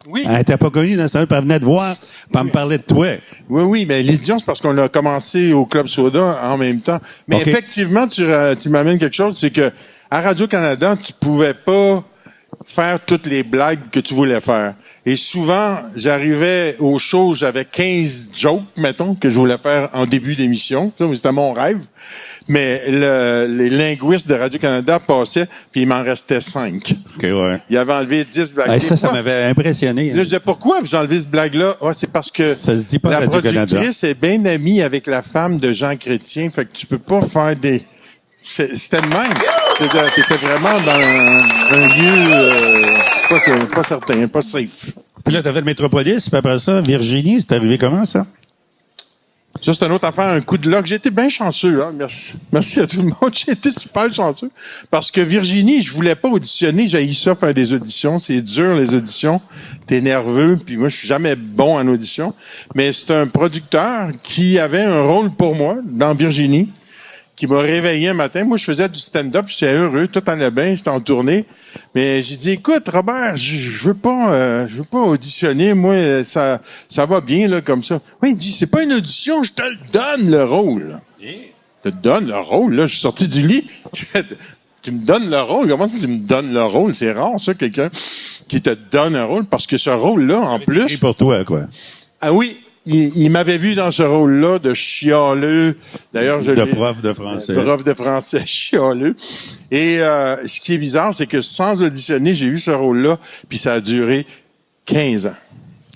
Oui. Elle n'était pas connue dans ce temps-là, puis elle venait te voir, puis elle me parlait de toi. Oui, mais Lise Dion, c'est parce qu'on a commencé au Club Soda en même temps. Mais effectivement, tu m'amènes quelque chose, c'est que à Radio-Canada, tu pouvais pas faire toutes les blagues que tu voulais faire. Et souvent, j'arrivais au show, j'avais 15 jokes, mettons, que je voulais faire en début d'émission. C'était mon rêve. Mais les linguistes de Radio-Canada passaient, puis il m'en restait 5. Il avait enlevé 10 blagues. Ça m'avait impressionné. Là, je disais, pourquoi vous enlevez cette blague-là? C'est parce que ça se dit pas la productrice est bien amie avec la femme de Jean Chrétien. Fait que tu peux pas faire des... C'était le même. T'étais vraiment dans un lieu pas certain, pas safe. Puis là, t'as fait le Métropolis, puis après ça, Virginie, c'est arrivé comment, ça? Ça, c'est une autre affaire, un coup de luck. J'ai été bien chanceux, hein. Merci à tout le monde. J'ai été super chanceux. Parce que Virginie, je voulais pas auditionner. J'ai eu ça faire des auditions. C'est dur, les auditions. T'es nerveux. Puis moi, je suis jamais bon en audition. Mais c'est un producteur qui avait un rôle pour moi dans Virginie, qui m'a réveillé un matin. Moi, je faisais du stand-up. J'étais heureux. Tout allait bien. J'étais en tournée. Mais j'ai dit, écoute, Robert, je veux pas auditionner. Moi, ça va bien, là, comme ça. Oui, il dit, c'est pas une audition. Je te le donne, le rôle. Je te donne le rôle, là. Je suis sorti du lit. Tu me donnes le rôle. Comment tu me donnes le rôle? C'est rare, ça, quelqu'un qui te donne un rôle. Parce que ce rôle-là, en plus... C'est pour toi, quoi. Ah oui. il m'avait vu dans ce rôle-là de chialeux. D'ailleurs, de prof de français. Prof de français chialeux. Et ce qui est bizarre, c'est que sans auditionner, j'ai eu ce rôle-là, puis ça a duré 15 ans.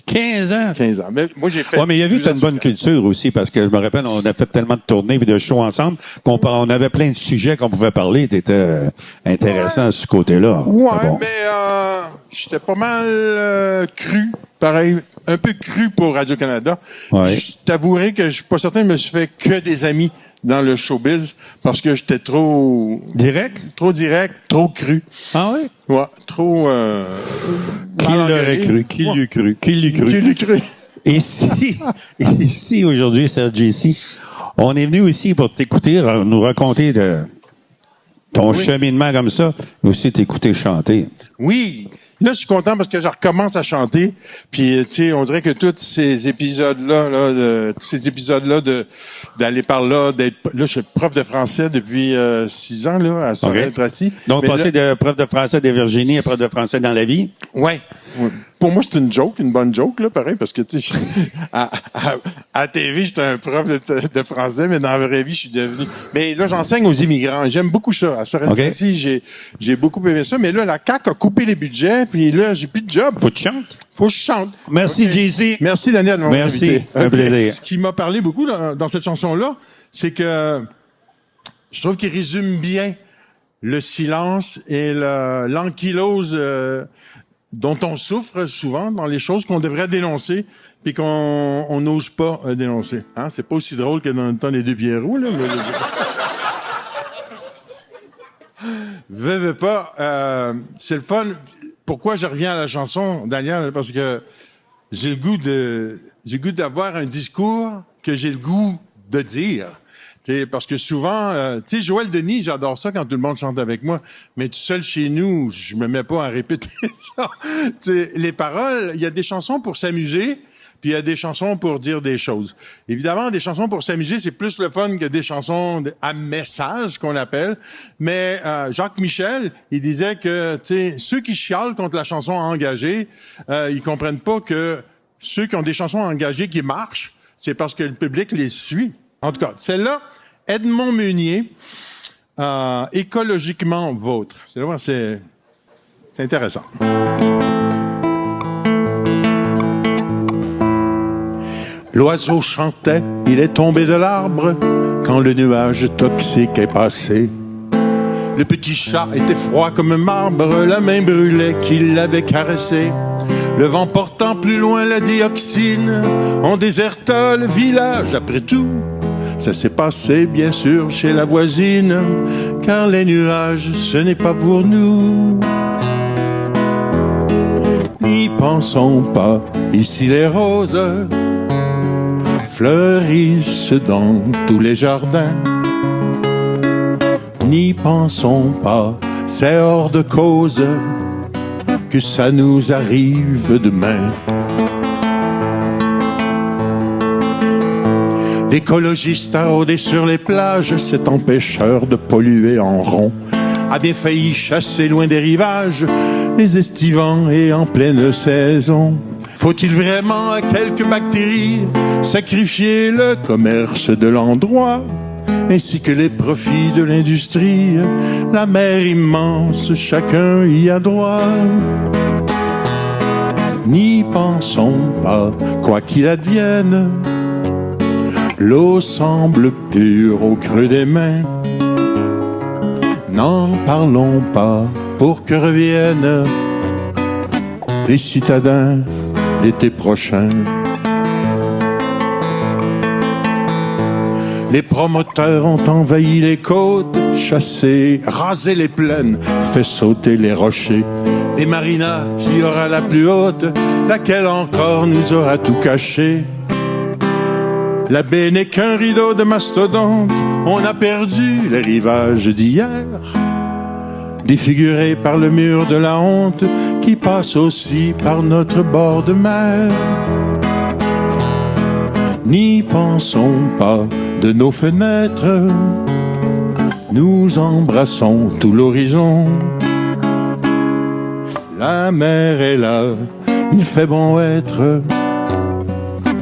15 ans? 15 ans. Mais moi, j'ai fait... Ouais, mais il a vu que tu as une bonne culture aussi, parce que je me rappelle, on a fait tellement de tournées et de shows ensemble on avait plein de sujets qu'on pouvait parler. T'étais intéressant à ce côté-là. Ouais, bon. Mais j'étais pas mal cru. Pareil, un peu cru pour Radio-Canada. Ouais. Je t'avouerai que je suis pas certain que je me suis fait que des amis dans le showbiz parce que j'étais trop... Direct? Trop direct, trop cru. Ah oui? Ouais, trop... Qui l'aurait cru? Qui l'eût cru? Qui l'eût cru? Qui l'eût cru? Ici, aujourd'hui, Serge ici, on est venu aussi pour t'écouter, nous raconter de ton cheminement comme ça, mais aussi t'écouter chanter. Oui! Là, je suis content parce que je recommence à chanter. Puis, tu sais, on dirait que tous ces épisodes-là, d'aller par là, là, je suis prof de français depuis 6 ans, là, à Sorel-Tracy. Donc, passer de prof de français de Virginie à prof de français dans la vie? Ouais. Pour moi, c'est une bonne joke, là, pareil, parce que, tu sais, à TV, j'étais un prof de français, mais dans la vraie vie, je suis devenu... Mais là, j'enseigne aux immigrants. J'aime beaucoup ça. À Sorel-Tracy, j'ai beaucoup aimé ça. Mais là, la CAQ a coupé les budgets, puis là, j'ai plus de job. Faut que tu chantes. Faut que je chante. Merci, JC. Merci, Daniel, de m'avoir invité. Merci, un plaisir. Ce qui m'a parlé beaucoup dans cette chanson-là, c'est que je trouve qu'il résume bien le silence et l'ankylose dont on souffre souvent dans les choses qu'on devrait dénoncer puis qu'on n'ose pas dénoncer. Hein? C'est pas aussi drôle que dans le temps des deux Pierrots, là. Veux pas. C'est le fun. Pourquoi je reviens à la chanson, Daniel? Parce que j'ai le goût d'avoir un discours que j'ai le goût de dire. T'sais, parce que souvent, tu sais, Joël Denis, j'adore ça quand tout le monde chante avec moi, mais tout seul chez nous, je me mets pas à répéter ça. T'sais, les paroles, il y a des chansons pour s'amuser, puis il y a des chansons pour dire des choses. Évidemment, des chansons pour s'amuser, c'est plus le fun que des chansons à message, qu'on appelle. Mais Jacques Michel, il disait que, tu sais, ceux qui chialent contre la chanson engagée, ils comprennent pas que ceux qui ont des chansons engagées qui marchent, c'est parce que le public les suit. En tout cas, celle-là, Edmond Meunier, écologiquement vôtre. C'est intéressant. L'oiseau chantait, il est tombé de l'arbre quand le nuage toxique est passé. Le petit chat était froid comme un marbre, la main brûlait qu'il l'avait caressé. Le vent portant plus loin la dioxine, on déserta le village après tout. Ça s'est passé bien sûr chez la voisine, car les nuages ce n'est pas pour nous. N'y pensons pas, ici les roses fleurissent dans tous les jardins. N'y pensons pas, c'est hors de cause que ça nous arrive demain. L'écologiste a rôdé sur les plages, cet empêcheur de polluer en rond a bien failli chasser loin des rivages les estivants et en pleine saison. Faut-il vraiment à quelques bactéries sacrifier le commerce de l'endroit ainsi que les profits de l'industrie? La mer immense, chacun y a droit. N'y pensons pas, quoi qu'il advienne, l'eau semble pure au creux des mains. N'en parlons pas pour que reviennent les citadins l'été prochain. Les promoteurs ont envahi les côtes, chassé, rasé les plaines, fait sauter les rochers. Des marinas qui aura la plus haute, laquelle encore nous aura tout caché. La baie n'est qu'un rideau de mastodonte, on a perdu les rivages d'hier, défigurés par le mur de la honte qui passe aussi par notre bord de mer. N'y pensons pas de nos fenêtres, nous embrassons tout l'horizon. La mer est là, il fait bon être,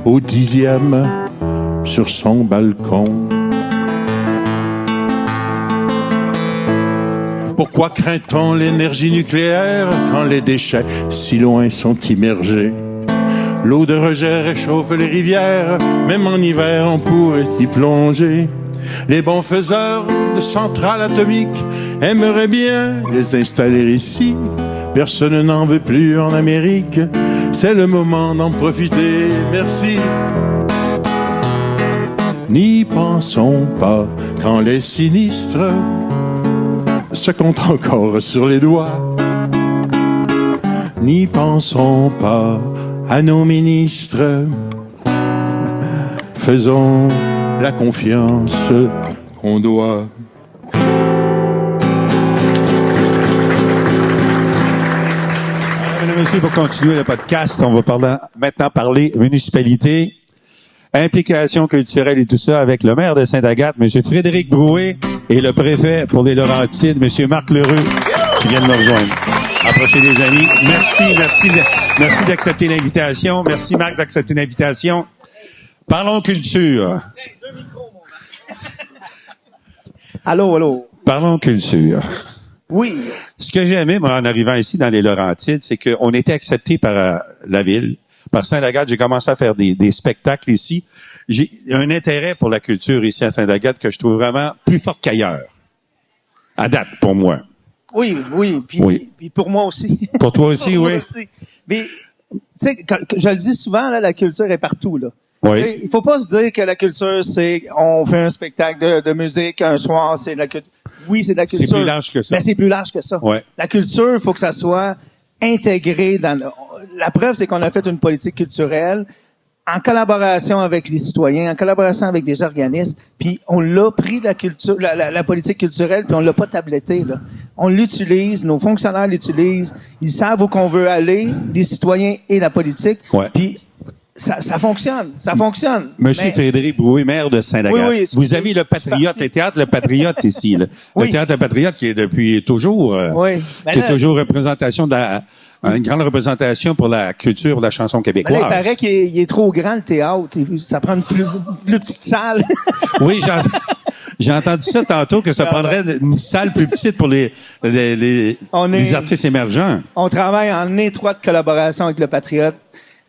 au 10e sur son balcon. Pourquoi craint-on l'énergie nucléaire quand les déchets si loin sont immergés? L'eau de rejet réchauffe les rivières, même en hiver on pourrait s'y plonger. Les bons faiseurs de centrales atomiques aimeraient bien les installer ici. Personne n'en veut plus en Amérique, c'est le moment d'en profiter, merci. N'y pensons pas quand les sinistres se comptent encore sur les doigts. N'y pensons pas à nos ministres, faisons la confiance qu'on doit. Mesdames et messieurs, pour continuer le podcast, on va maintenant parler municipalité, implication culturelle et tout ça avec le maire de Sainte-Agathe, M. Frédéric Brouet, et le préfet pour les Laurentides, M. Marc Lheureux, qui viennent me rejoindre. Approchez les amis. Merci d'accepter l'invitation. Merci Marc d'accepter l'invitation. Parlons culture. Tiens, 2 micros, mon Marc. Allô. Parlons culture. Oui. Ce que j'ai aimé, moi, en arrivant ici dans les Laurentides, c'est qu'on était accepté par la ville, par Sainte-Agathe. J'ai commencé à faire des spectacles ici. J'ai un intérêt pour la culture ici à Sainte-Agathe que je trouve vraiment plus fort qu'ailleurs. À date, pour moi. Oui. Puis pour moi aussi. Pour toi aussi, pour oui. Moi aussi. Mais, tu sais, je le dis souvent, là, la culture est partout, là. Oui. T'sais, il faut pas se dire que la culture, c'est, on fait un spectacle de musique un soir, c'est de la culture. Oui, c'est de la culture. C'est plus large que ça. Mais c'est plus large que ça. Ouais. La culture, il faut que ça soit intégré dans la preuve, c'est qu'on a fait une politique culturelle en collaboration avec les citoyens, en collaboration avec des organismes, puis on l'a pris la politique culturelle, puis on l'a pas tabletté, là. On l'utilise, nos fonctionnaires l'utilisent, ils savent où qu'on veut aller, les citoyens et la politique, puis ça fonctionne. Monsieur Frédéric Brouet, maire de Sainte-Agathe. Oui, vous avez le Patriote, le théâtre Le Patriote ici, là. Oui. Le théâtre Le Patriote qui est depuis toujours, qui est toujours représentation une grande représentation pour la culture, pour la chanson québécoise. Ben là, il paraît qu'il est trop grand, le théâtre. Ça prend une plus petite salle. Oui, j'ai entendu ça tantôt, que ça prendrait une salle plus petite pour les artistes émergents. On travaille en étroite collaboration avec le Patriote.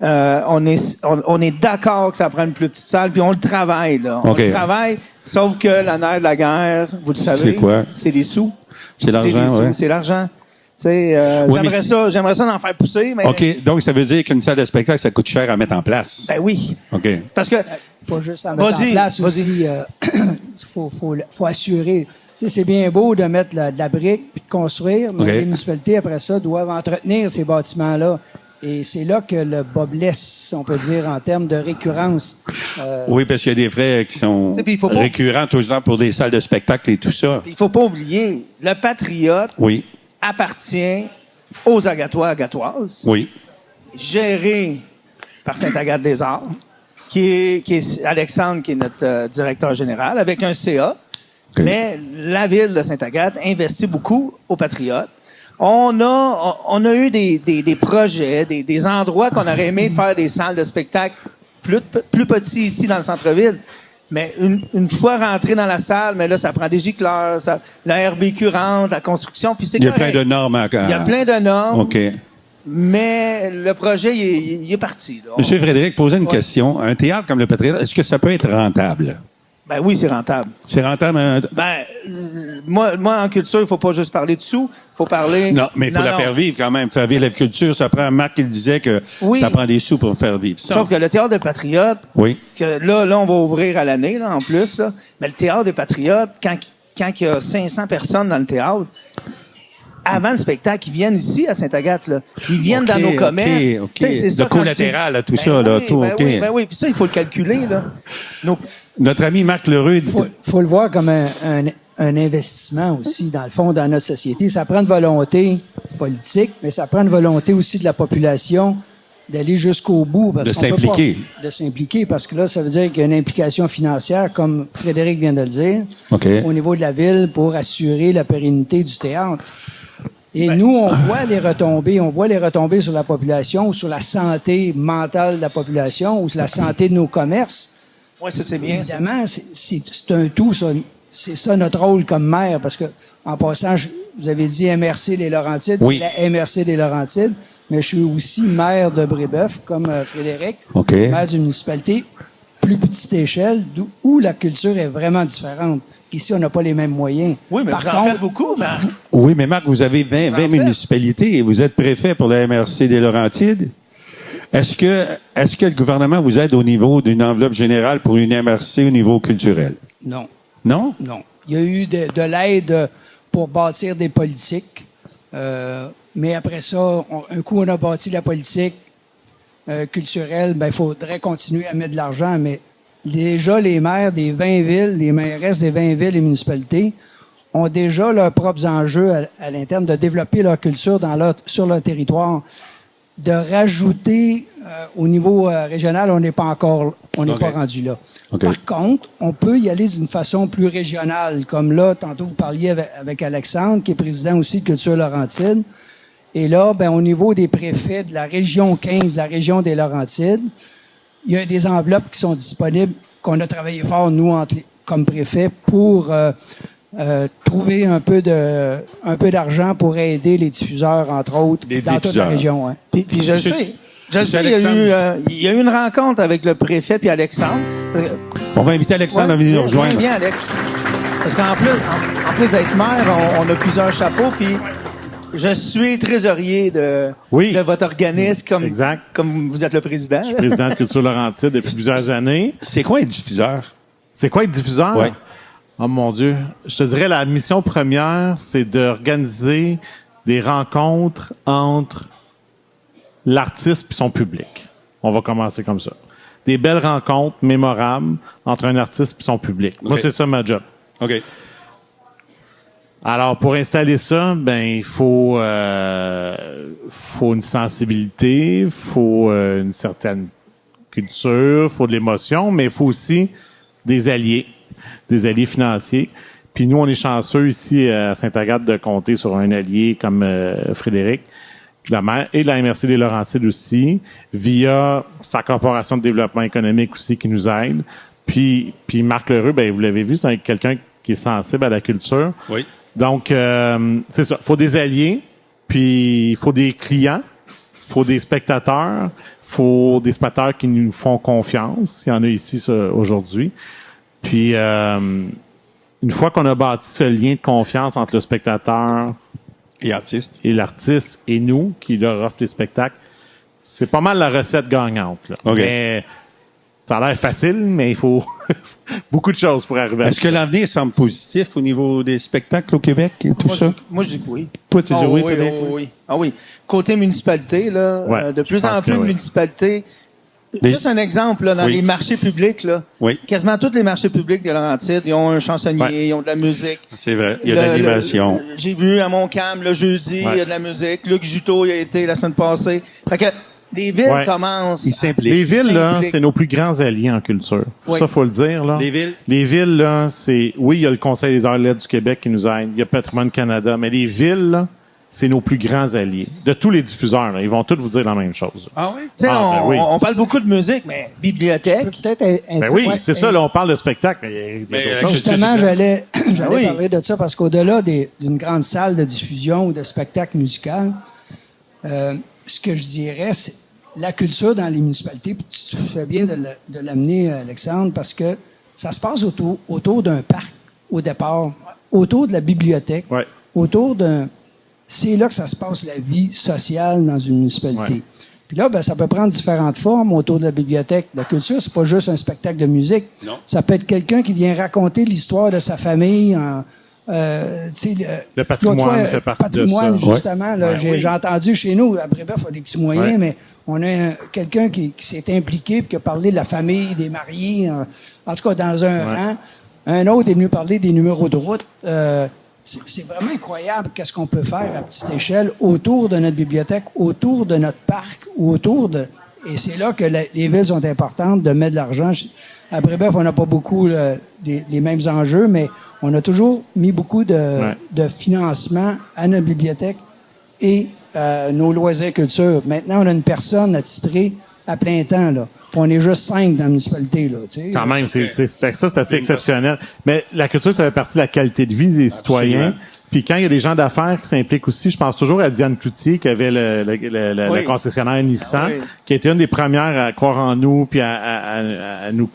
On est d'accord que ça prend une plus petite salle, puis on le travaille, là. On le travaille, sauf que la nerf de la guerre, vous le savez. C'est quoi? C'est les sous. C'est l'argent, oui. C'est l'argent. Tu sais, j'aimerais ça d'en faire pousser, mais... OK. Donc, ça veut dire qu'une salle de spectacle, ça coûte cher à mettre en place. Ben oui. OK. Parce que... Pas juste à mettre en place aussi. Faut assurer. Tu sais, c'est bien beau de mettre de la brique puis de construire, mais les municipalités, après ça, doivent entretenir ces bâtiments-là. Et c'est là que le bas blesse, on peut dire, en termes de récurrence. Oui, parce qu'il y a des frais qui sont récurrents toujours pour des salles de spectacle et tout ça. Il faut pas oublier, le Patriote appartient aux Agatois-Agatoises. Oui. Géré par Sainte-Agathe-des-Arts, qui est Alexandre, qui est notre directeur général, avec un CA. Okay. Mais la ville de Sainte-Agathe investit beaucoup aux Patriotes. On a eu des projets, des endroits qu'on aurait aimé faire des salles de spectacle plus petits ici dans le centre-ville. Mais une fois rentré dans la salle, mais là, ça prend des gicleurs, la RBQ rentre, la construction, puis c'est correct. Il y a plein de normes encore. Il y a plein de normes. OK. Mais le projet, il est parti. Là. Monsieur Frédéric, posez une question. Un théâtre comme le Patriote, est-ce que ça peut être rentable? Ben oui, c'est rentable. C'est rentable? Moi, en culture, il faut pas juste parler de sous, il faut parler... Non, mais il faut la faire vivre quand même. Faire vivre la culture, ça prend... Marc, il disait que ça prend des sous pour faire vivre ça. Sauf que le Théâtre des Patriotes, que là, on va ouvrir à l'année, là, en plus, là, mais le Théâtre des Patriotes, quand il y a 500 personnes dans le théâtre, avant le spectacle, ils viennent ici à Sainte-Agathe, là. Ils viennent dans nos commerces. C'est ça, le collatéral, là, tout ça, là, tout, oui, puis ça, il faut le calculer, là. Notre ami Marc Lheureux... Faut le voir comme un investissement aussi, dans le fond, dans notre société. Ça prend une volonté politique, mais ça prend une volonté aussi de la population d'aller jusqu'au bout. De s'impliquer. De s'impliquer, parce que là, ça veut dire qu'il y a une implication financière, comme Frédéric vient de le dire, au niveau de la ville, pour assurer la pérennité du théâtre. Et nous, on voit les retombées sur la population, ou sur la santé mentale de la population, ou sur la santé de nos commerces. Oui, ça, c'est bien. Évidemment, c'est un tout, ça. C'est ça notre rôle comme maire, parce que, en passant, vous avez dit MRC des Laurentides, oui. C'est la MRC des Laurentides, mais je suis aussi maire de Brébeuf, comme Frédéric, maire d'une municipalité plus petite échelle, où la culture est vraiment différente. Ici, on n'a pas les mêmes moyens. Oui, mais Par vous en contre, faites beaucoup, Marc. Oui, mais Marc, vous avez 20 municipalités et vous êtes préfet pour la MRC des Laurentides. Est-ce que le gouvernement vous aide au niveau d'une enveloppe générale pour une MRC au niveau culturel? Non. Non? Non. Il y a eu de l'aide pour bâtir des politiques, mais après ça, un coup, on a bâti la politique culturelle, il faudrait continuer à mettre de l'argent, mais déjà, les maires des 20 villes, les mairesses des 20 villes et municipalités ont déjà leurs propres enjeux à l'interne de développer leur culture sur leur territoire. De rajouter au niveau régional, on n'est pas rendu là. Okay. Par contre, on peut y aller d'une façon plus régionale, comme là, tantôt vous parliez avec Alexandre, qui est président aussi de Culture Laurentide. Et là, au niveau des préfets de la région 15, la région des Laurentides, il y a des enveloppes qui sont disponibles, qu'on a travaillé fort, nous, comme préfet, pour trouver un peu d'argent pour aider les diffuseurs, entre autres, dans toute la région. Hein. Puis je le sais, il y a eu une rencontre avec le préfet puis Alexandre. On va inviter Alexandre à venir nous rejoindre. Bien, Alex. Parce qu'en plus d'être maire, on a plusieurs chapeaux, puis je suis trésorier de votre organisme, comme vous êtes le président. Je suis président de Culture Laurentide depuis plusieurs années. C'est quoi être diffuseur? C'est quoi être diffuseur? Oui. Oh mon Dieu. Je te dirais, la mission première, c'est d'organiser des rencontres entre l'artiste et son public. On va commencer comme ça. Des belles rencontres mémorables entre un artiste et son public. Okay. Moi, c'est ça ma job. OK. Alors, pour installer ça, il faut une sensibilité, faut une certaine culture, faut de l'émotion, mais il faut aussi des alliés financiers. Puis nous, on est chanceux ici à Sainte-Agathe de compter sur un allié comme Frédéric, la maire, et la MRC des Laurentides aussi, via sa corporation de développement économique aussi qui nous aide. Puis Marc Lheureux, vous l'avez vu, c'est quelqu'un qui est sensible à la culture. Oui. Donc, c'est ça. Il faut des alliés, puis il faut des clients, il faut des spectateurs, il faut des spectateurs qui nous font confiance. Il y en a ici aujourd'hui. Puis, une fois qu'on a bâti ce lien de confiance entre le spectateur et l'artiste et nous, qui leur offre les spectacles, c'est pas mal la recette gagnante. Là. Okay. Mais ça a l'air facile, mais il faut beaucoup de choses pour arriver à ça. Est-ce que l'avenir semble positif au niveau des spectacles au Québec et tout ça? Moi, je dis que oui. Toi, tu dis oui, Frédéric? Oui. Ah oui. Côté municipalité, là, de plus en plus de municipalités. Juste un exemple, là, dans les marchés publics, là. Oui. Quasiment tous les marchés publics de Laurentides, ils ont un chansonnier, ils ont de la musique. C'est vrai. Il y a de l'animation. J'ai vu à Montcalm, le jeudi, il y a de la musique. Luc Juteau, il a été la semaine passée. Fait que, les villes commencent. Ils s'impliquent. Les villes, là, c'est nos plus grands alliés en culture. Oui. Ça, faut le dire, là. Les villes, là, il y a le Conseil des arts et lettres du Québec qui nous aide. Il y a Patrimoine Canada. Mais les villes, là, c'est nos plus grands alliés. De tous les diffuseurs, là, ils vont tous vous dire la même chose. Ah oui? On parle beaucoup de musique, mais bibliothèque. C'est ça, là, on parle de spectacle. Mais justement, j'allais parler de ça parce qu'au-delà d'une grande salle de diffusion ou de spectacle musical, ce que je dirais, c'est la culture dans les municipalités, puis tu fais bien de l'amener, Alexandre, parce que ça se passe autour d'un parc au départ, autour de la bibliothèque, autour d'un... C'est là que ça se passe, la vie sociale dans une municipalité. Ouais. Puis là, ça peut prendre différentes formes autour de la bibliothèque. La culture, c'est pas juste un spectacle de musique. Non. Ça peut être quelqu'un qui vient raconter l'histoire de sa famille. Le patrimoine fait partie de ça. Justement. Là, j'ai entendu chez nous, à Brébeuf, il y a des petits moyens, mais on a quelqu'un qui s'est impliqué et qui a parlé de la famille, des mariés, en tout cas dans un rang. Un autre est venu parler des numéros de route. C'est vraiment incroyable qu'est-ce qu'on peut faire à petite échelle autour de notre bibliothèque, autour de notre parc, ou autour de... Et c'est là que les villes sont importantes de mettre de l'argent. À Brébeuf, on n'a pas beaucoup les mêmes enjeux, mais on a toujours mis beaucoup de financement à notre bibliothèque et nos loisirs culture. Maintenant, on a une personne attitrée à plein temps, là. On est juste 5 dans la municipalité, là, tu sais. Quand même, c'est assez exceptionnel. Mais la culture, ça fait partie de la qualité de vie des citoyens. Puis quand il y a des gens d'affaires qui s'impliquent aussi, je pense toujours à Diane Cloutier, qui avait la concessionnaire Nissan, qui a été une des premières à croire en nous, puis à nous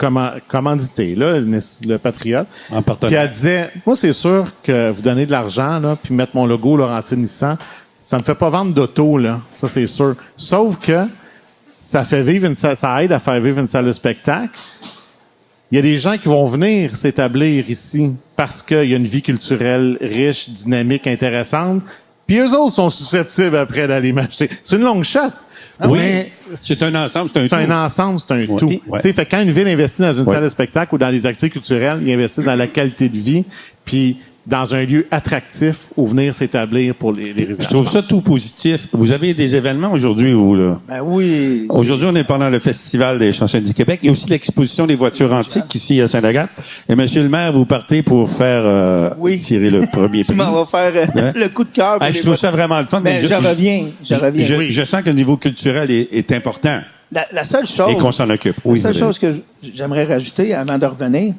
commanditer, là, le Patriote. En partenariat. Puis elle disait, moi, c'est sûr que vous donnez de l'argent, là, puis mettre mon logo Laurentide Nissan, ça ne fait pas vendre d'auto, là. Ça, c'est sûr. Sauf que ça fait vivre ça aide à faire vivre une salle de spectacle. Il y a des gens qui vont venir s'établir ici parce qu'il y a une vie culturelle riche, dynamique, intéressante. Puis eux autres sont susceptibles après d'aller m'acheter. C'est une longue shot. Oui, mais c'est un ensemble, c'est un tout. C'est un ensemble, c'est un tout. Ouais. Tu sais, fait quand une ville investit dans une salle de spectacle ou dans des activités culturelles, il investit dans la qualité de vie, puis dans un lieu attractif où venir s'établir pour les résidents. Je trouve ça tout positif. Vous avez des événements aujourd'hui, vous, là? Ben oui. Aujourd'hui, on est pendant le Festival des chansons du Québec. Il y a aussi l'exposition des voitures antiques ici à Sainte-Agathe. Et monsieur le maire, vous partez pour faire tirer le premier prix. On va faire le coup de cœur. Je trouve ça vraiment le fun. Mais je reviens. Je sens que le niveau culturel est important. La seule chose... Et qu'on s'en occupe. La seule chose que j'aimerais rajouter avant de revenir,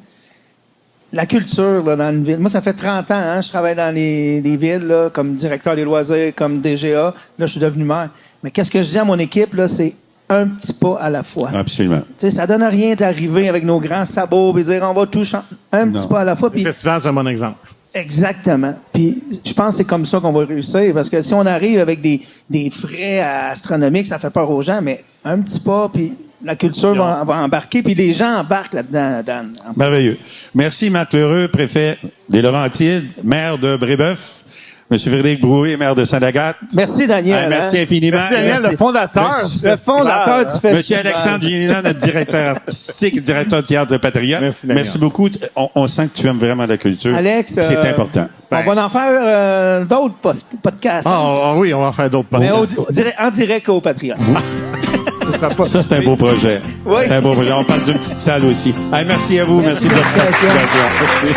la culture là, dans une ville. Moi, ça fait 30 ans, je travaille dans les villes là, comme directeur des loisirs, comme DGA. Là, je suis devenu maire. Mais qu'est-ce que je dis à mon équipe, là, c'est un petit pas à la fois. Absolument. Tu sais, ça donne rien d'arriver avec nos grands sabots et dire on va tout chanter. Un petit pas à la fois. Le festival, c'est un bon exemple. Exactement. Puis je pense que c'est comme ça qu'on va réussir. Parce que si on arrive avec des frais astronomiques, ça fait peur aux gens, mais un petit pas, puis la culture va embarquer, puis les gens embarquent là-dedans, Dan. Merveilleux. Merci, Marc Lheureux, préfet des Laurentides, maire de Brébeuf. Monsieur Frédéric Brouet, maire de Sainte-Agathe. Merci, Daniel. Merci infiniment. Merci, Daniel, le fondateur. Le fondateur du festival. Monsieur Alexandre Gélina, notre directeur artistique, directeur de théâtre Patriote. Merci beaucoup. On sent que tu aimes vraiment la culture. Alex, c'est important. On va en faire d'autres podcasts. Oui, on va en faire d'autres podcasts. Mais en direct au Patriote. Ça, c'est un beau projet. Oui. C'est un beau projet. On parle d'une petite salle aussi. Merci à vous. Merci de votre participation. Merci.